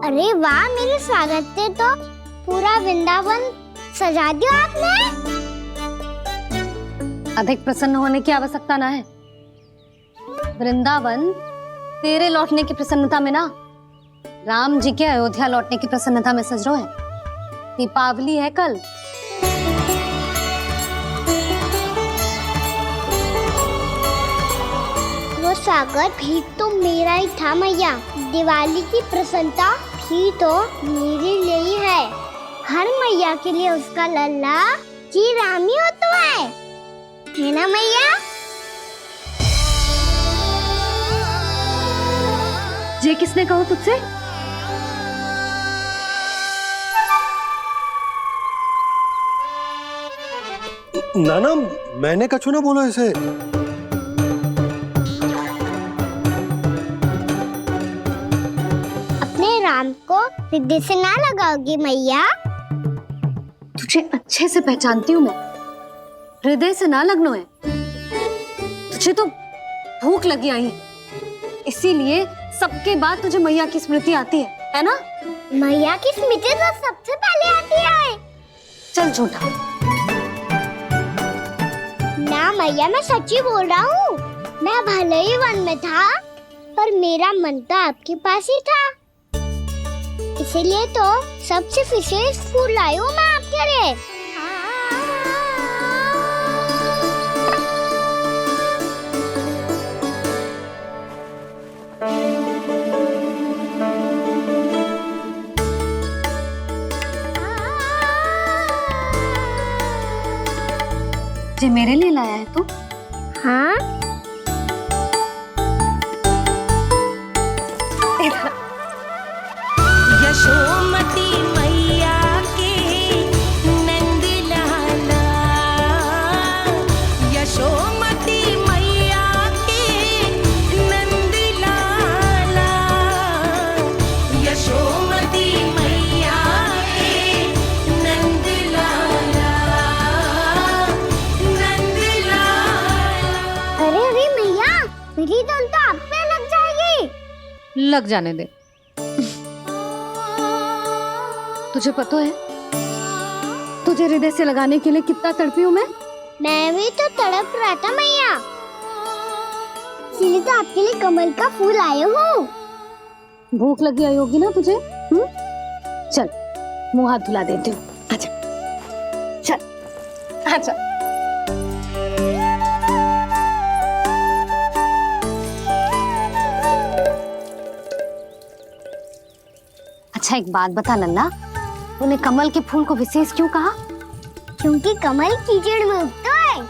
अरे वाह, मेरे स्वागत से तो पूरा वृंदावन सजा दिया आपने। अधिक प्रसन्न होने की आवश्यकता ना है। वृंदावन तेरे लौटने की प्रसन्नता में ना, राम जी के अयोध्या लौटने की प्रसन्नता में सज रहे हैं। दीपावली है कल। वो सागर भी तो मेरा ही था मैया। दिवाली की प्रसन्नता भी तो मेरे लिए ही है। हर मैया के लिए उसका लल्ला की रामी होता है ना मैया? ये किसने कहा तुझसे? नाना, मैंने कछु ना बोला इसे। अपने राम को सिद्धि से ना लगाओगी मैया? तुझे अच्छे से पहचानती हूँ मैं, हृदय से ना लगनो है। तुझे तो भूख लगी आई है, इसीलिए सबके बाद तुझे मैया की स्मृति आती है ना? मैया की स्मृति तो सबसे पहले आती है। चल झूठा। ना मैया, मैं सच्ची बोल रहा हूँ। मैं भले ही वन में था, पर मेरा मन तो आपके पास ही था। इसीलिए तो सबसे विशेष फूल लाई हूँ मैं आपके लिए। ये मेरे लिए लाया है तू? हाँ। यशोमती मैया के नंद लाला, यशोमती मैया के नंद लाला, यशोमती मैया के नंद लाला, नंद लाला। अरे अरे मैया, मेरी धुन तो आप पे लग जाएगी। लग जाने दे। तुझे पता है तुझे हृदय से लगाने के लिए कितना तड़पी हूँ मैं? मैं भी तो तड़प रहा था मैया, इसलिए तो आपके लिए कमल का फूल आया हूँ। भूख लगी आई होगी ना तुझे? चल मुंह हाथ धुला देती हूँ। आजा चल आजा। अच्छा एक बात बता लल्ला, तूने कमल के फूल को विशेष क्यों कहा? क्योंकि कमल कीचड़ में उगता है,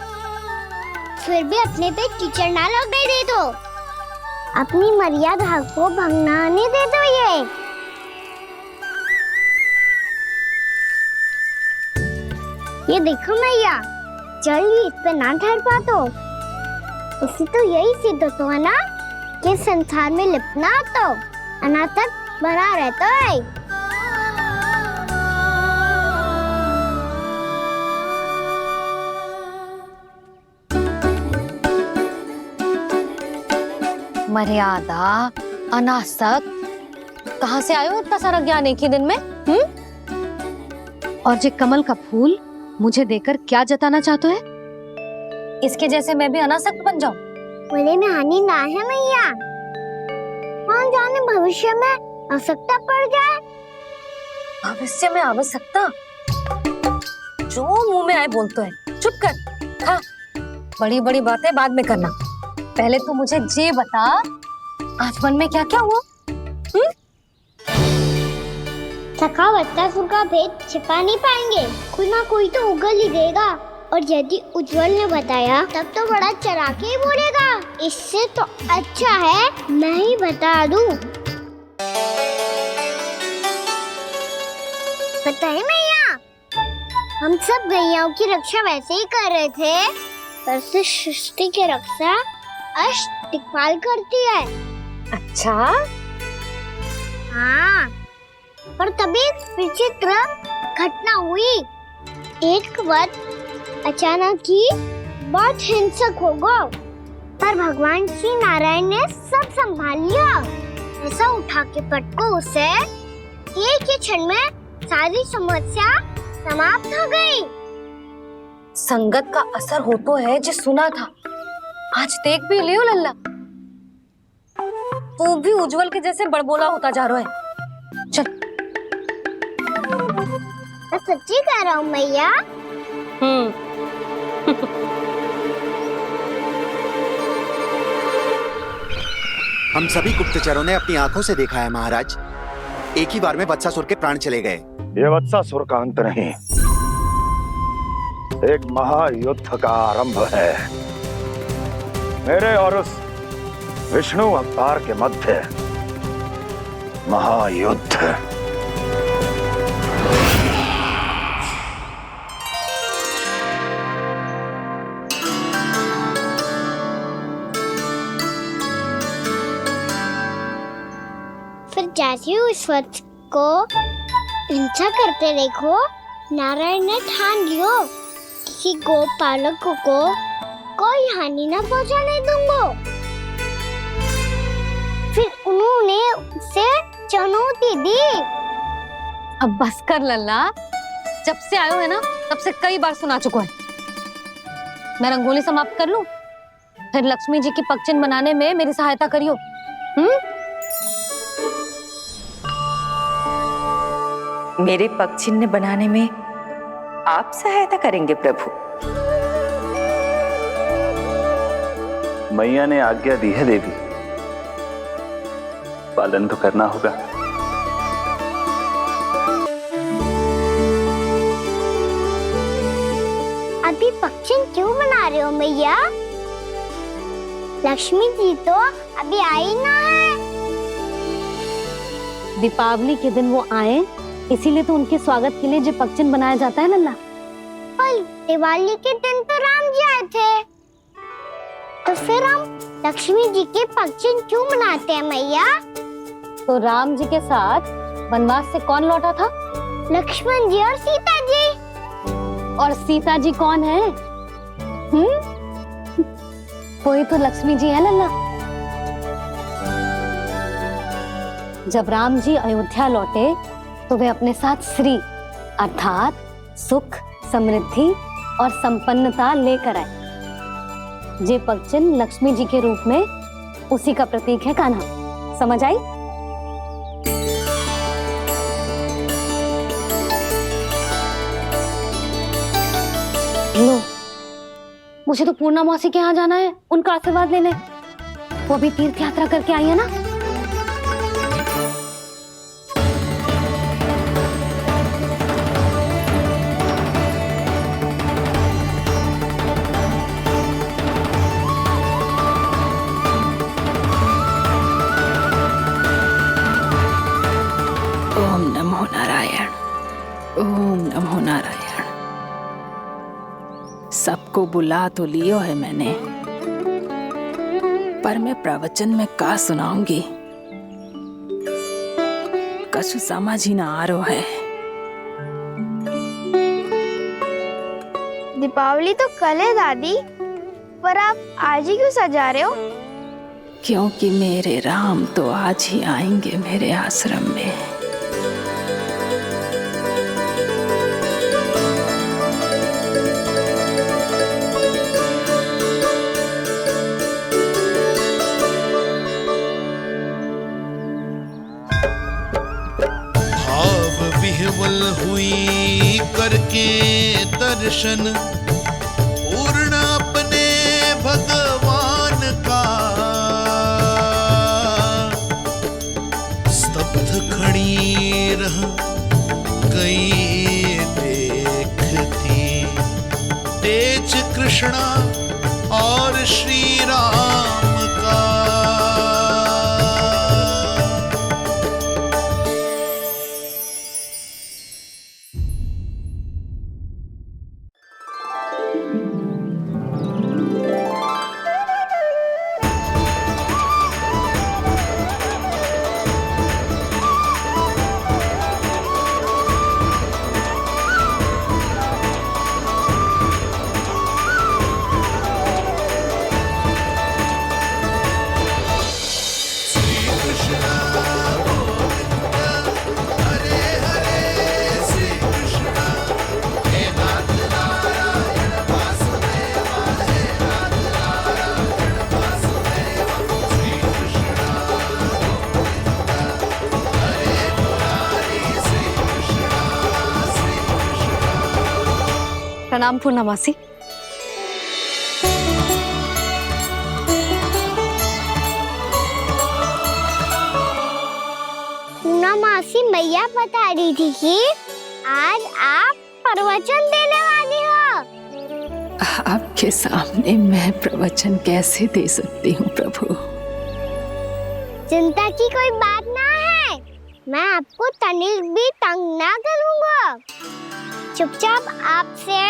फिर भी अपने पे कीचड़ ना लगने दे दो। अपनी मर्यादा को भंग ना आने दे दो। ये देखो मैया, जल भी इस पे ना ठहर पा तो इससे तो यही सिद्ध होता है ना कि संसार में लिपना तो अनाथ तक बना रहता है। मर्यादा, अनासक्त, कहाँ से आयो इतना सारा ज्ञान एक ही दिन में? और ये कमल का फूल मुझे देकर क्या जताना चाहते है? इसके जैसे मैं भी अनासक्त बन जाऊं? बोले में हानि ना है मैया, कौन जाने भविष्य में आवश्यकता पड़ जाए। भविष्य में आवश्यकता? जो मुंह में आए बोलते हैं, चुप कर। हाँ, बड़ी बड़ी बातें बाद में करना, पहले तो मुझे ये बता आज वन में क्या क्या हुआ? सखावत्ता का भेद छिपा नहीं पाएंगे, कोई ना कोई तो उगल ही देगा। और यदि उज्जवल ने बताया तब तो बड़ा चढ़ा के ही बोलेगा। इससे तो अच्छा है मैं ही बता दूं। पता है मैया, हम सब गैयाओं की रक्षा वैसे ही कर रहे थे, पर से सृष्टि की रक्षा अष्ट दिक्पाल करती है। अच्छा? हाँ, पर तभी विचित्र घटना हुई। एक वक्त अचानक ही बहुत हिंसक हो गया, पर भगवान श्री नारायण ने सब संभाल लिया। ऐसा उठा के पटको उसे, एक ही क्षण में सारी समस्या समाप्त हो गई। संगत का असर हो तो है जो सुना था, आज देख भी लियो लल्ला, तू भी उज्जवल के जैसे बड़बोला होता जा रहा है। चल। मैं सच्ची कह रहा हूँ मैया। हम सभी गुप्तचरों ने अपनी आंखों से देखा है महाराज। एक ही बार में वत्सासुर के प्राण चले गए। ये वत्सासुर का अंत नहीं, एक महायुद्ध का आरंभ है। मेरे और उस विष्णु अवतार के मध्य महायुद्ध। फिर जैसे ही उस वत्स को हिंसा करते देखो, नारायण ने ठान लियो किसी गोपालक को कोई हानि न पहुंचाने दूंगा। फिर उन्होंने उसे चुनौती दी। अब बस कर लल्ला, जब से आयो है ना तब से कई बार सुना चुका है। मैं रंगोली समाप्त कर लूं, फिर लक्ष्मी जी की पगचिन बनाने में मेरी सहायता करियो। मेरे पगचिन्ह बनाने में आप सहायता करेंगे प्रभु? मैया ने आज्ञा दी है देवी, पालन तो करना होगा। अभी पगचिन क्यों बना रहे हो मैया? लक्ष्मी जी तो अभी आई ना है। दीपावली के दिन वो आए, इसीलिए तो उनके स्वागत के लिए जो पगचिन बनाया जाता है लल्ला। पर दिवाली के दिन तो राम जी आए थे, तो फिर हम लक्ष्मी जी के पगचिन क्यों बनाते हैं मैया? तो राम जी के साथ वनवास से कौन लौटा था? लक्ष्मण जी और सीता जी। और सीता जी कौन है? वही तो लक्ष्मी जी है लल्ला। जब राम जी अयोध्या लौटे तो वे अपने साथ श्री अर्थात सुख, समृद्धि और संपन्नता लेकर आए। जे पगचिन लक्ष्मी जी के रूप में उसी का प्रतीक है कान्हा। समझ आई? लो, मुझे तो पूर्णा मौसी के यहाँ जाना है, उनका आशीर्वाद लेने। वो अभी तीर्थ यात्रा करके आई है ना। ओम नमो नारायण, ओम नमो नारायण। सबको बुला तो लियो है मैंने, पर मैं प्रवचन में का सुनाऊंगी, कछु समझ ही ना आ रहा है। दीपावली तो कल है दादी, पर आप आज ही क्यों सजा रहे हो? क्योंकि मेरे राम तो आज ही आएंगे मेरे आश्रम में। विह्वल हुई करके दर्शन, पूर्ण अपने भगवान का, स्तब्ध खड़ी रह गई देखती तेज कृष्णा और श्री राम का। प्रणाम पूर्णमासी। मौसी मैया बता रही थी कि आज आप प्रवचन देने वाली हो। आपके सामने मैं प्रवचन कैसे दे सकती हूँ प्रभु? चिंता की कोई बात ना है, मैं आपको तनिक भी तंग ना करूँगा। चुपचाप आपसे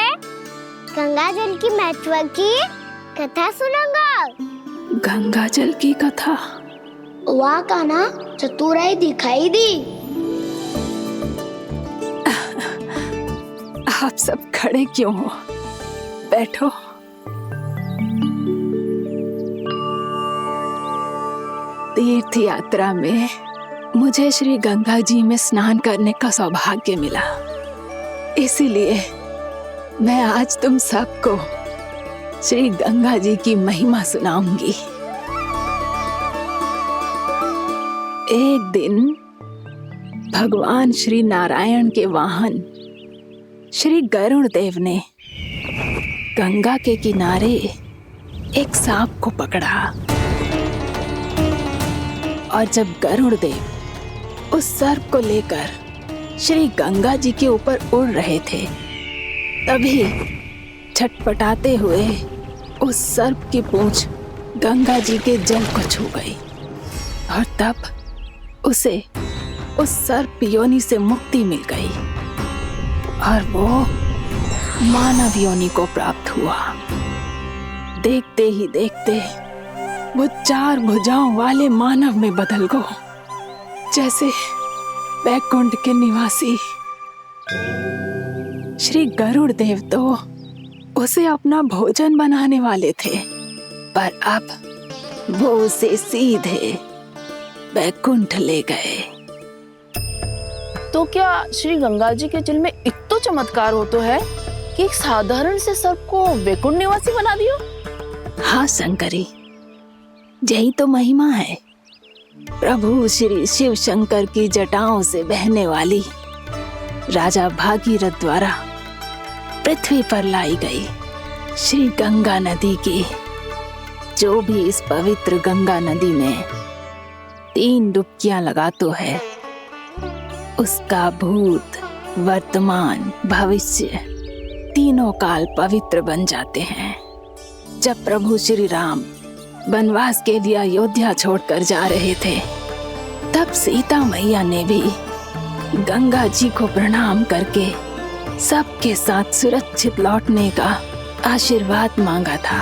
गंगा जल की महत्व की कथा सुनूंगा। गंगा जल की कथा? वाह कान्हा, चतुराई दिखाई दी। आप सब खड़े क्यों हो? बैठो। तीर्थ यात्रा में मुझे श्री गंगा जी में स्नान करने का सौभाग्य मिला, इसीलिए मैं आज तुम सबको श्री गंगा जी की महिमा सुनाऊंगी। एक दिन भगवान श्री नारायण के वाहन श्री गरुड़ देव ने गंगा के किनारे एक सांप को पकड़ा, और जब गरुड़ देव उस सर्प को लेकर श्री गंगा जी के ऊपर उड़ रहे थे, तभी छटपटाते हुए उस सर्प की पूंछ गंगा जी के जल को छू गई, और तब उसे उस सर्प योनि से मुक्ति मिल गई और वो मानव योनि को प्राप्त हुआ। देखते ही देखते वो 4 भुजाओं वाले मानव में बदल गया, जैसे बैकुंठ के निवासी। श्री गरुड़ देव तो उसे अपना भोजन बनाने वाले थे, पर अब वो उसे सीधे बैकुंठ ले गए। तो क्या श्री गंगा जी के जल में इतना चमत्कार हो तो है कि एक साधारण से सर्प को वैकुंठ निवासी बना दियो? हाँ शंकरी, यही तो महिमा है। प्रभु श्री शिव शंकर की जटाओं से बहने वाली राजा भागीरथ द्वारा पृथ्वी पर लाई गई श्री गंगा नदी की, जो भी इस पवित्र गंगा नदी में 3 डुबकियां लगातो है, उसका भूत, वर्तमान, भविष्य तीनों काल पवित्र बन जाते हैं। जब प्रभु श्री राम वनवास के लिए अयोध्या छोड़कर जा रहे थे, तब सीता मैया ने भी गंगा जी को प्रणाम करके सबके साथ सुरक्षित लौटने का आशीर्वाद मांगा था।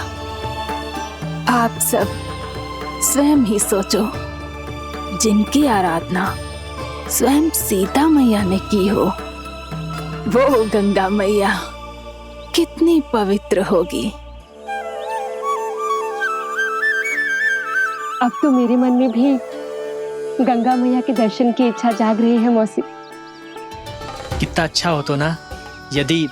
आप सब स्वयं ही सोचो, जिनकी आराधना स्वयं सीता मैया ने की हो, वो गंगा मैया कितनी पवित्र होगी। अब तो मेरे मन में भी गंगा मैया के दर्शन की इच्छा जाग रही है मौसी। कितना अच्छा हो तो ना यदि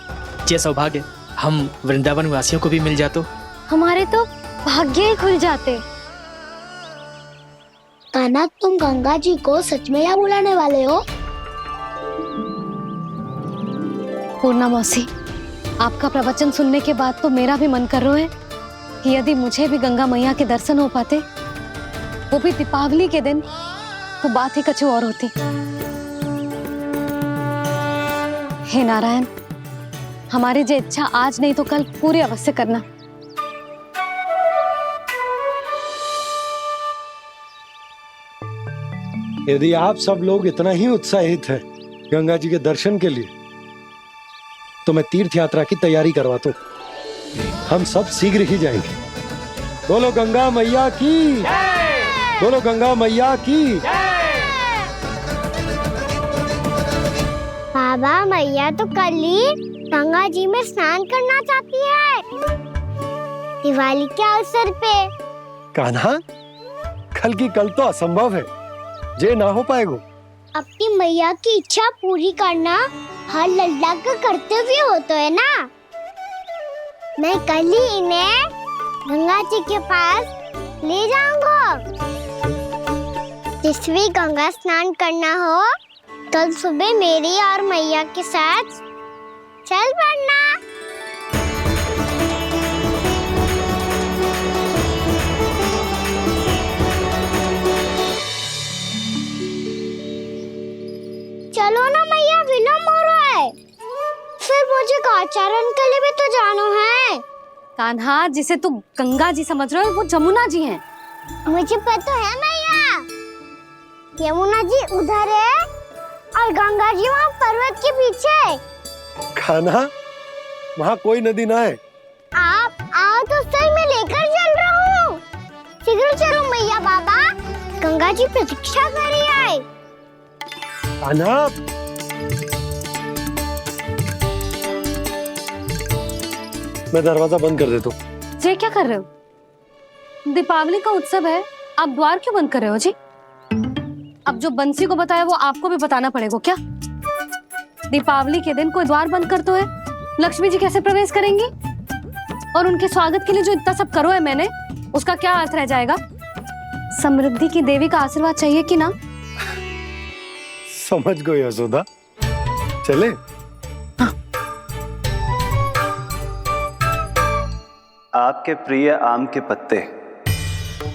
ये सौभाग्य हम वृंदावन वासियों को भी मिल जातो। हमारे तो भाग्य ही खुल जाते। कान्हा, तुम गंगा जी को सच में यहाँ बुलाने वाले हो? पूर्णा मौसी, आपका प्रवचन सुनने के बाद तो मेरा भी मन कर रहा है कि यदि मुझे भी गंगा मैया के दर्शन हो पाते, वो भी दीपावली के दिन, तो बात ही कुछ और होती। हे नारायण, हमारी जो इच्छा आज नहीं तो कल पूरी अवश्य करना। यदि आप सब लोग इतना ही उत्साहित हैं गंगा जी के दर्शन के लिए, तो मैं तीर्थ यात्रा की तैयारी करवाता हूँ। हम सब शीघ्र ही जाएंगे। बोलो गंगा मैया की, बोलो गंगा मैया की। बाबा, मैया तो कल ही गंगा जी में स्नान करना चाहती है, दिवाली के अवसर पे। कान्हा, कल की कल तो असंभव है, जे ना हो पाएगा। अपनी मैया की इच्छा पूरी करना हर लल्ला का कर्तव्य होता है ना। मैं कल ही इन्हें गंगा जी के पास ले जाऊंगा। जिस भी गंगा स्नान करना हो, कल सुबह मेरी और मैया के साथ चल पड़ना। आचार्य के लिए भी तो जानो है। कान्हा, जिसे तू गंगा जी समझ रहे हो वो जमुना जी हैं। मुझे पता है मैया, यमुना जी उधर है और गंगा जी वहाँ पर्वत के पीछे। कान्हा, वहाँ कोई नदी ना है। आप आओ तो सही, मैं लेकर चल रहा हूँ। शीघ्र चलो मैया बाबा, गंगा जी प्रतीक्षा कर रही है। कान्हा, मैं दरवाजा बंद कर देता हूँ। ये क्या कर रहे हो? दीपावली का उत्सव है, आप द्वार क्यों बंद कर रहे हो जी? अब जो बंसी को बताया वो आपको भी बताना पड़ेगा क्या? दीपावली के दिन कोई द्वार बंद कर तो है, लक्ष्मी जी कैसे प्रवेश करेंगी? और उनके स्वागत के लिए जो इतना सब करो है मैंने, उसका क्या अर्थ रह जाएगा? समृद्धि की देवी का आशीर्वाद चाहिए कि ना? समझ गई यशोदा, चले। आपके प्रिय आम के पत्ते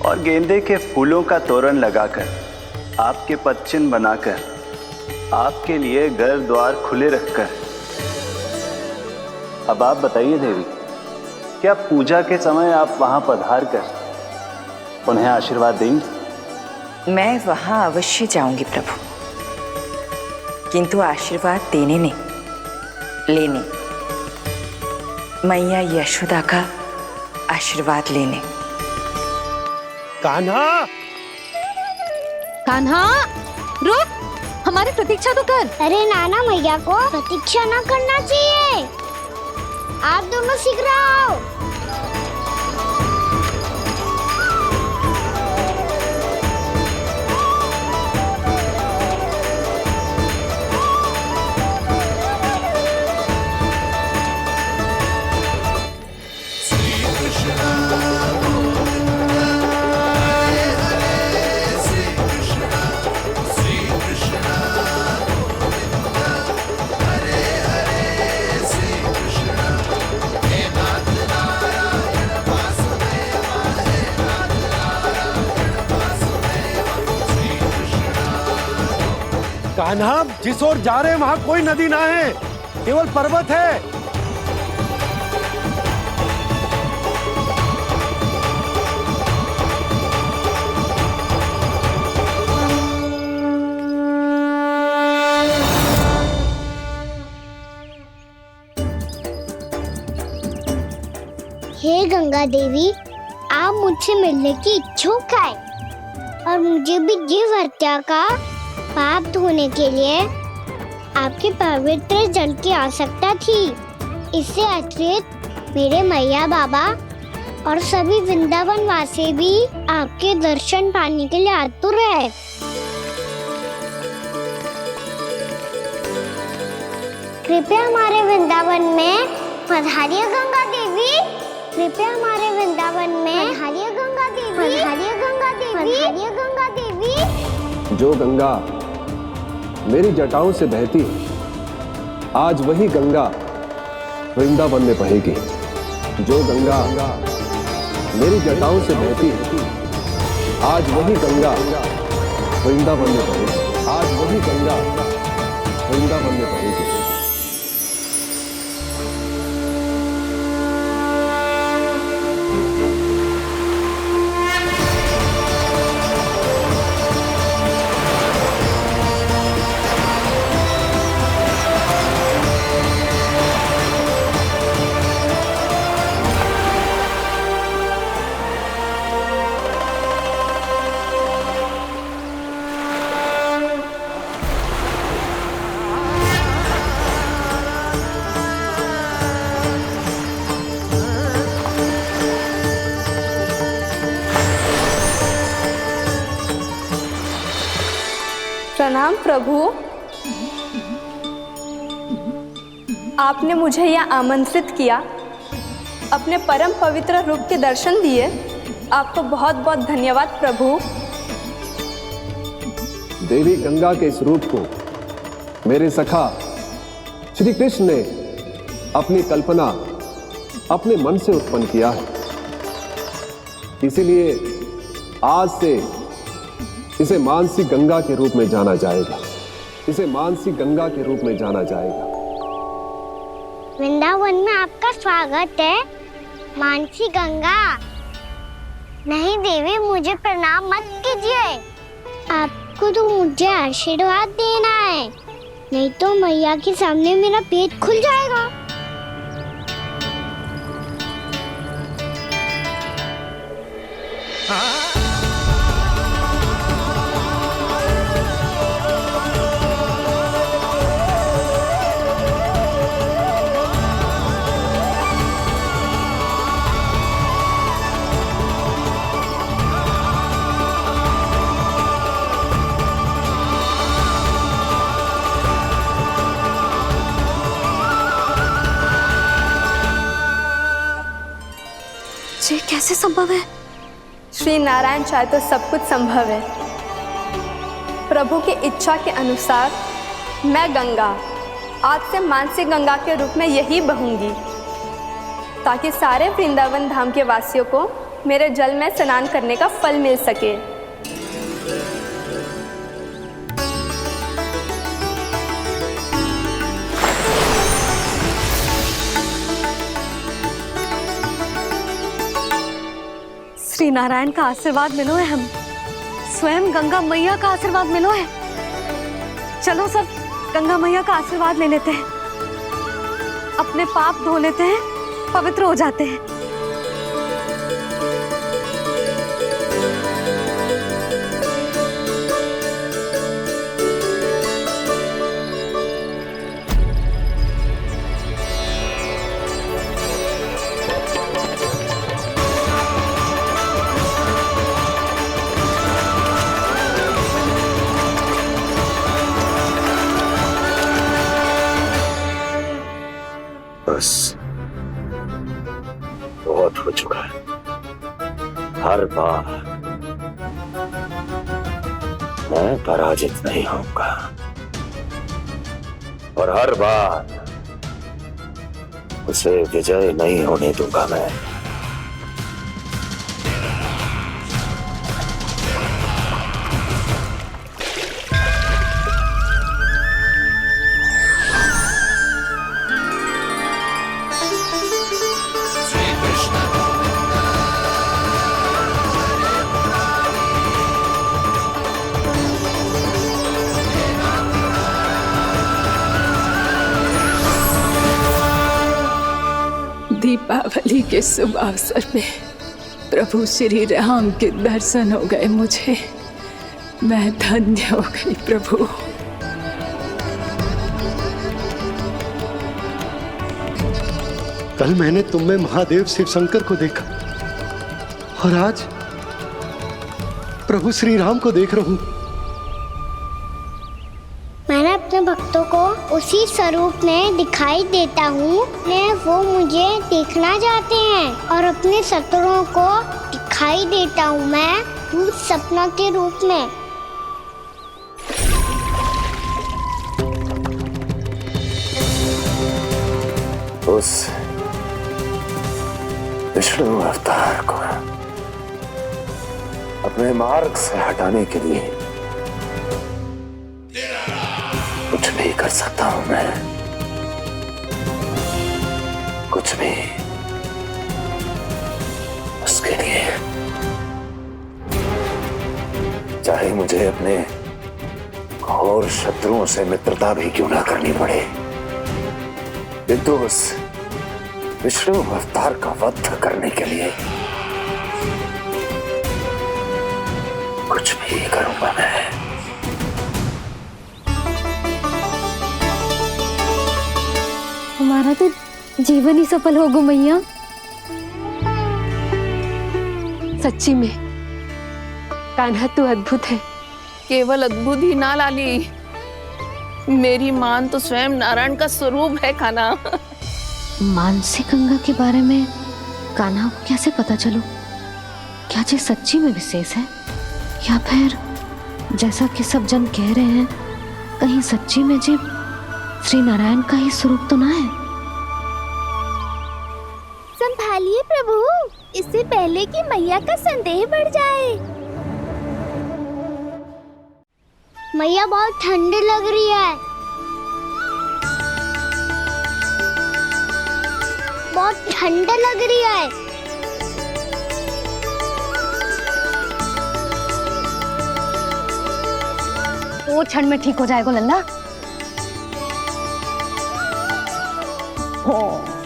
और गेंदे के फूलों का तोरण लगाकर, आपके पदचिन्ह बनाकर, आपके लिए घर द्वार खुले रखकर, अब आप बताइए देवी, क्या पूजा के समय आप वहां पधार कर उन्हें आशीर्वाद देंगी? मैं वहां अवश्य जाऊंगी प्रभु, किंतु आशीर्वाद देने नहीं, लेने, मैया यशोदा का आशीर्वाद लेने। कान्हा, कान्हा, रुक, हमारी प्रतीक्षा तो कर। अरे नाना, मैया को प्रतीक्षा ना करना चाहिए। आप दोनों शीघ्र आओ। कान्हा, जिस ओर जा रहे हैं वहाँ कोई नदी ना है, केवल पर्वत है। हे गंगा देवी, आप मुझसे मिलने की इच्छुक है और मुझे भी जीव हत्या का पाप धोने के लिए आपके पवित्र जल की आवश्यकता थी। इससे अतिरिक्त मेरे मैया बाबा और सभी वृंदावन वासी भी आपके दर्शन पाने के लिए आतुर है। कृपया हमारे वृंदावन में पधारिए गंगा देवी। कृपया हमारे वृंदावन में पधारिए गंगा देवी। पधारिए गंगा देवी। पधारिए गंगा देवी। जो गंगा मेरी जटाओं से बहती है, आज वही गंगा वृंदावन में बहेगी। जो गंगा मेरी जटाओं से बहती है, आज वही गंगा वृंदावन में बहेगी। आज वही गंगा वृंदावन में बहेगी। प्रणाम प्रभु, आपने मुझे यहाँ आमंत्रित किया, अपने परम पवित्र रूप के दर्शन दिए, आपको बहुत बहुत धन्यवाद प्रभु। देवी गंगा के इस रूप को मेरे सखा श्री कृष्ण ने अपनी कल्पना अपने मन से उत्पन्न किया है। इसीलिए आज से इसे मानसी गंगा के रूप में जाना जाएगा। इसे मानसी गंगा के रूप में जाना जाएगा। वृंदावन में आपका स्वागत है मानसी गंगा। नहीं देवी, मुझे प्रणाम मत कीजिए। आपको तो मुझे आशीर्वाद देना है, नहीं तो मैया के सामने मेरा पेट खुल जाएगा। ये कैसे संभव है? श्री नारायण चाहे तो सब कुछ संभव है। प्रभु की इच्छा के अनुसार मैं गंगा आज से मानसी गंगा के रूप में यही बहूंगी, ताकि सारे वृंदावन धाम के वासियों को मेरे जल में स्नान करने का फल मिल सके। श्री नारायण का आशीर्वाद मिलो है, हम स्वयं गंगा मैया का आशीर्वाद मिलो है। चलो सब गंगा मैया का आशीर्वाद ले लेते हैं, अपने पाप धो लेते हैं, पवित्र हो जाते हैं। बस बहुत हो चुका है। हर बार मैं पराजित नहीं होऊंगा और हर बार उसे विजय नहीं होने दूंगा मैं। दीपावली के शुभ अवसर में प्रभु श्री राम के दर्शन हो गए मुझे। मैं धन्य हो गई प्रभु। कल मैंने तुम में महादेव शिव शंकर को देखा और आज प्रभु श्री राम को देख रहा हूं। मैंने अपने भक्तों को उसी स्वरूप में दिखाई देता हूँ, वो मुझे देखना चाहते हैं और अपने शत्रुओं को दिखाई देता हूँ मैं भूत सपना के रूप में। उस विष्णु अवतार को अपने मार्ग से हटाने के लिए कुछ भी कर सकता हूं मैं, कुछ भी। उसके लिए चाहे मुझे अपने घोर शत्रुओं से मित्रता भी क्यों ना करनी पड़े, किंतु उस विष्णु अवतार का वध करने के लिए कुछ भी करूंगा मैं। हमारा तो जीवन ही सफल होगा मैया। सच्ची में कान्हा तू अद्भुत है। केवल अद्भुत ही ना लाली, मेरी मान तो स्वयं नारायण का स्वरूप है कान्हा। मानसी गंगा के बारे में कान्हा को कैसे पता चलो? क्या ये सच्ची में विशेष है या फिर जैसा कि सब जन कह रहे हैं, कहीं सच्ची में जी श्री नारायण का ही स्वरूप तो ना है? संभालिए प्रभु, इससे पहले कि मैया का संदेह बढ़ जाए। मैया बहुत ठंडी लग रही है। बहुत ठंड लग रही है। तो ठंड में ठीक हो जाएगा लल्ला। हो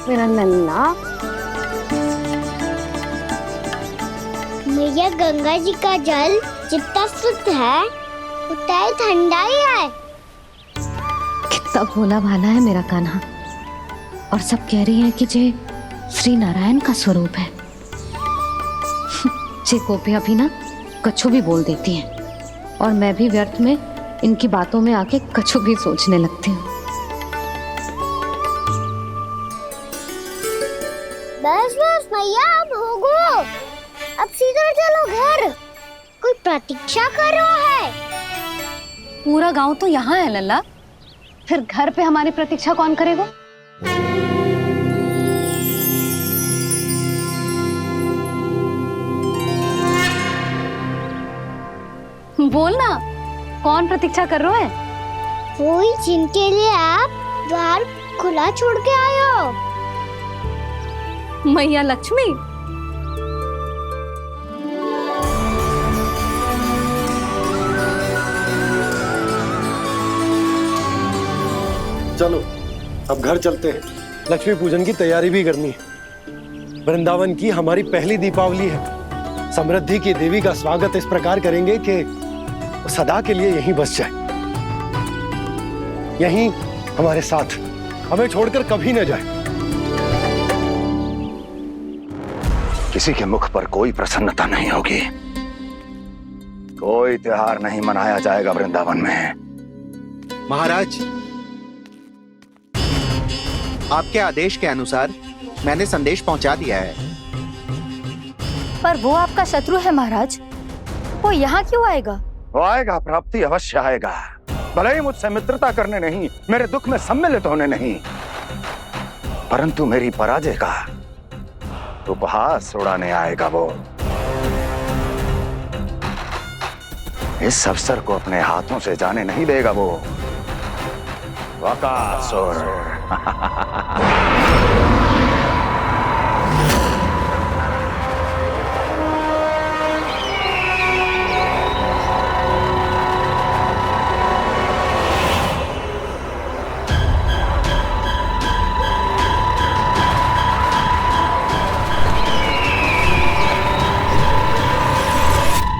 मेरा लल्ला। मैया गंगा जी का जल जितना शुद्ध है उतना ही ठंडा ही है। कितना भोला भाला है मेरा कान्हा। और सब कह रही हैं कि जे श्री नारायण का स्वरूप है। जे गोपियां भी ना कछु भी बोल देती हैं और मैं भी व्यर्थ में इनकी बातों में आके कछु भी सोचने लगती हूँ। बस बस मैया अब हो गो। अब सीधा चलो घर। कोई प्रतीक्षा कर रहा है। पूरा गांव तो यहाँ है लल्ला, फिर घर पे हमारी प्रतीक्षा कौन करेगा? बोल ना, कौन प्रतीक्षा कर रहे हैं? वही जिनके लिए आप द्वार खुला छोड़ के आए हो। मैया लक्ष्मी। चलो अब घर चलते हैं। लक्ष्मी पूजन की तैयारी भी करनी है। वृंदावन की हमारी पहली दीपावली है। समृद्धि की देवी का स्वागत इस प्रकार करेंगे कि सदा के लिए यहीं बस जाए, यहीं हमारे साथ, हमें छोड़कर कभी न जाए। किसी के मुख पर कोई प्रसन्नता नहीं होगी। कोई त्योहार नहीं मनाया जाएगा वृंदावन में। महाराज, आपके आदेश के अनुसार मैंने संदेश पहुंचा दिया है। पर वो आपका शत्रु है महाराज, वो यहाँ क्यों आएगा? वो आएगा, प्राप्ति अवश्य आएगा। भले ही मुझसे मित्रता करने नहीं, मेरे दुख में सम्मिलित होने नहीं, परंतु मेरी पराजय का उपहास उड़ाने आएगा वो। इस अवसर को अपने हाथों से जाने नहीं देगा वो। वकासुर।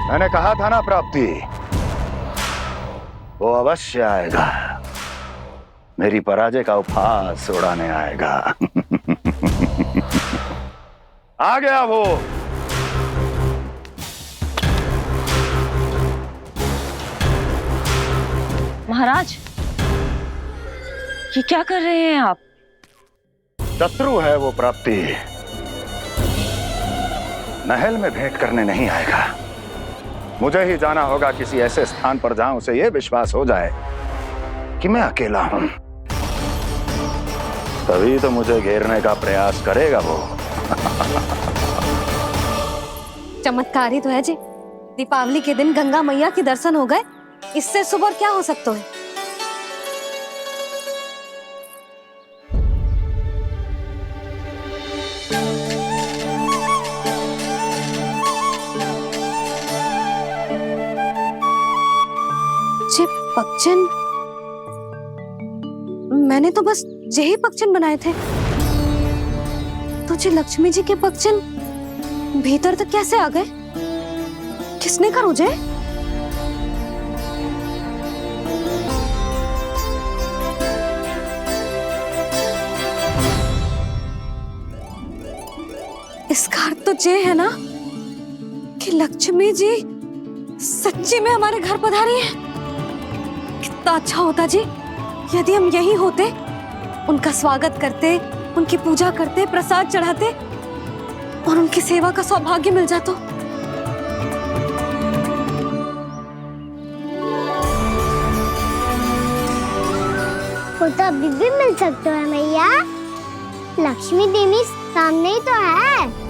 मैंने कहा था ना प्राप्ति, वो अवश्य आएगा। मेरी पराजय का उपहास उड़ाने आएगा। आ गया वो। महाराज, ये क्या कर रहे हैं आप? शत्रु है वो प्राप्ति। महल में भेंट करने नहीं आएगा। मुझे ही जाना होगा किसी ऐसे स्थान पर जहां उसे यह विश्वास हो जाए कि मैं अकेला हूं। तभी तो मुझे घेरने का प्रयास करेगा वो। चमत्कार ही तो है जी। दीपावली के दिन गंगा मैया के दर्शन हो गए, इससे शुभ और क्या हो सकता है? पक्षन, मैंने तो बस यही पक्षन बनाए थे। तुझे लक्ष्मी जी के पक्षन भीतर तक कैसे आ गए? किसने कर मुझे? इसका अर्थ तो ये है ना कि लक्ष्मी जी सच्ची में हमारे घर पधारी है। कितना अच्छा होता जी यदि हम यही होते, उनका स्वागत करते, उनकी पूजा करते, प्रसाद चढ़ाते और उनकी सेवा का सौभाग्य मिल जाता। वो तो अभी भी मिल सकता है मैया। लक्ष्मी देवी सामने ही तो है।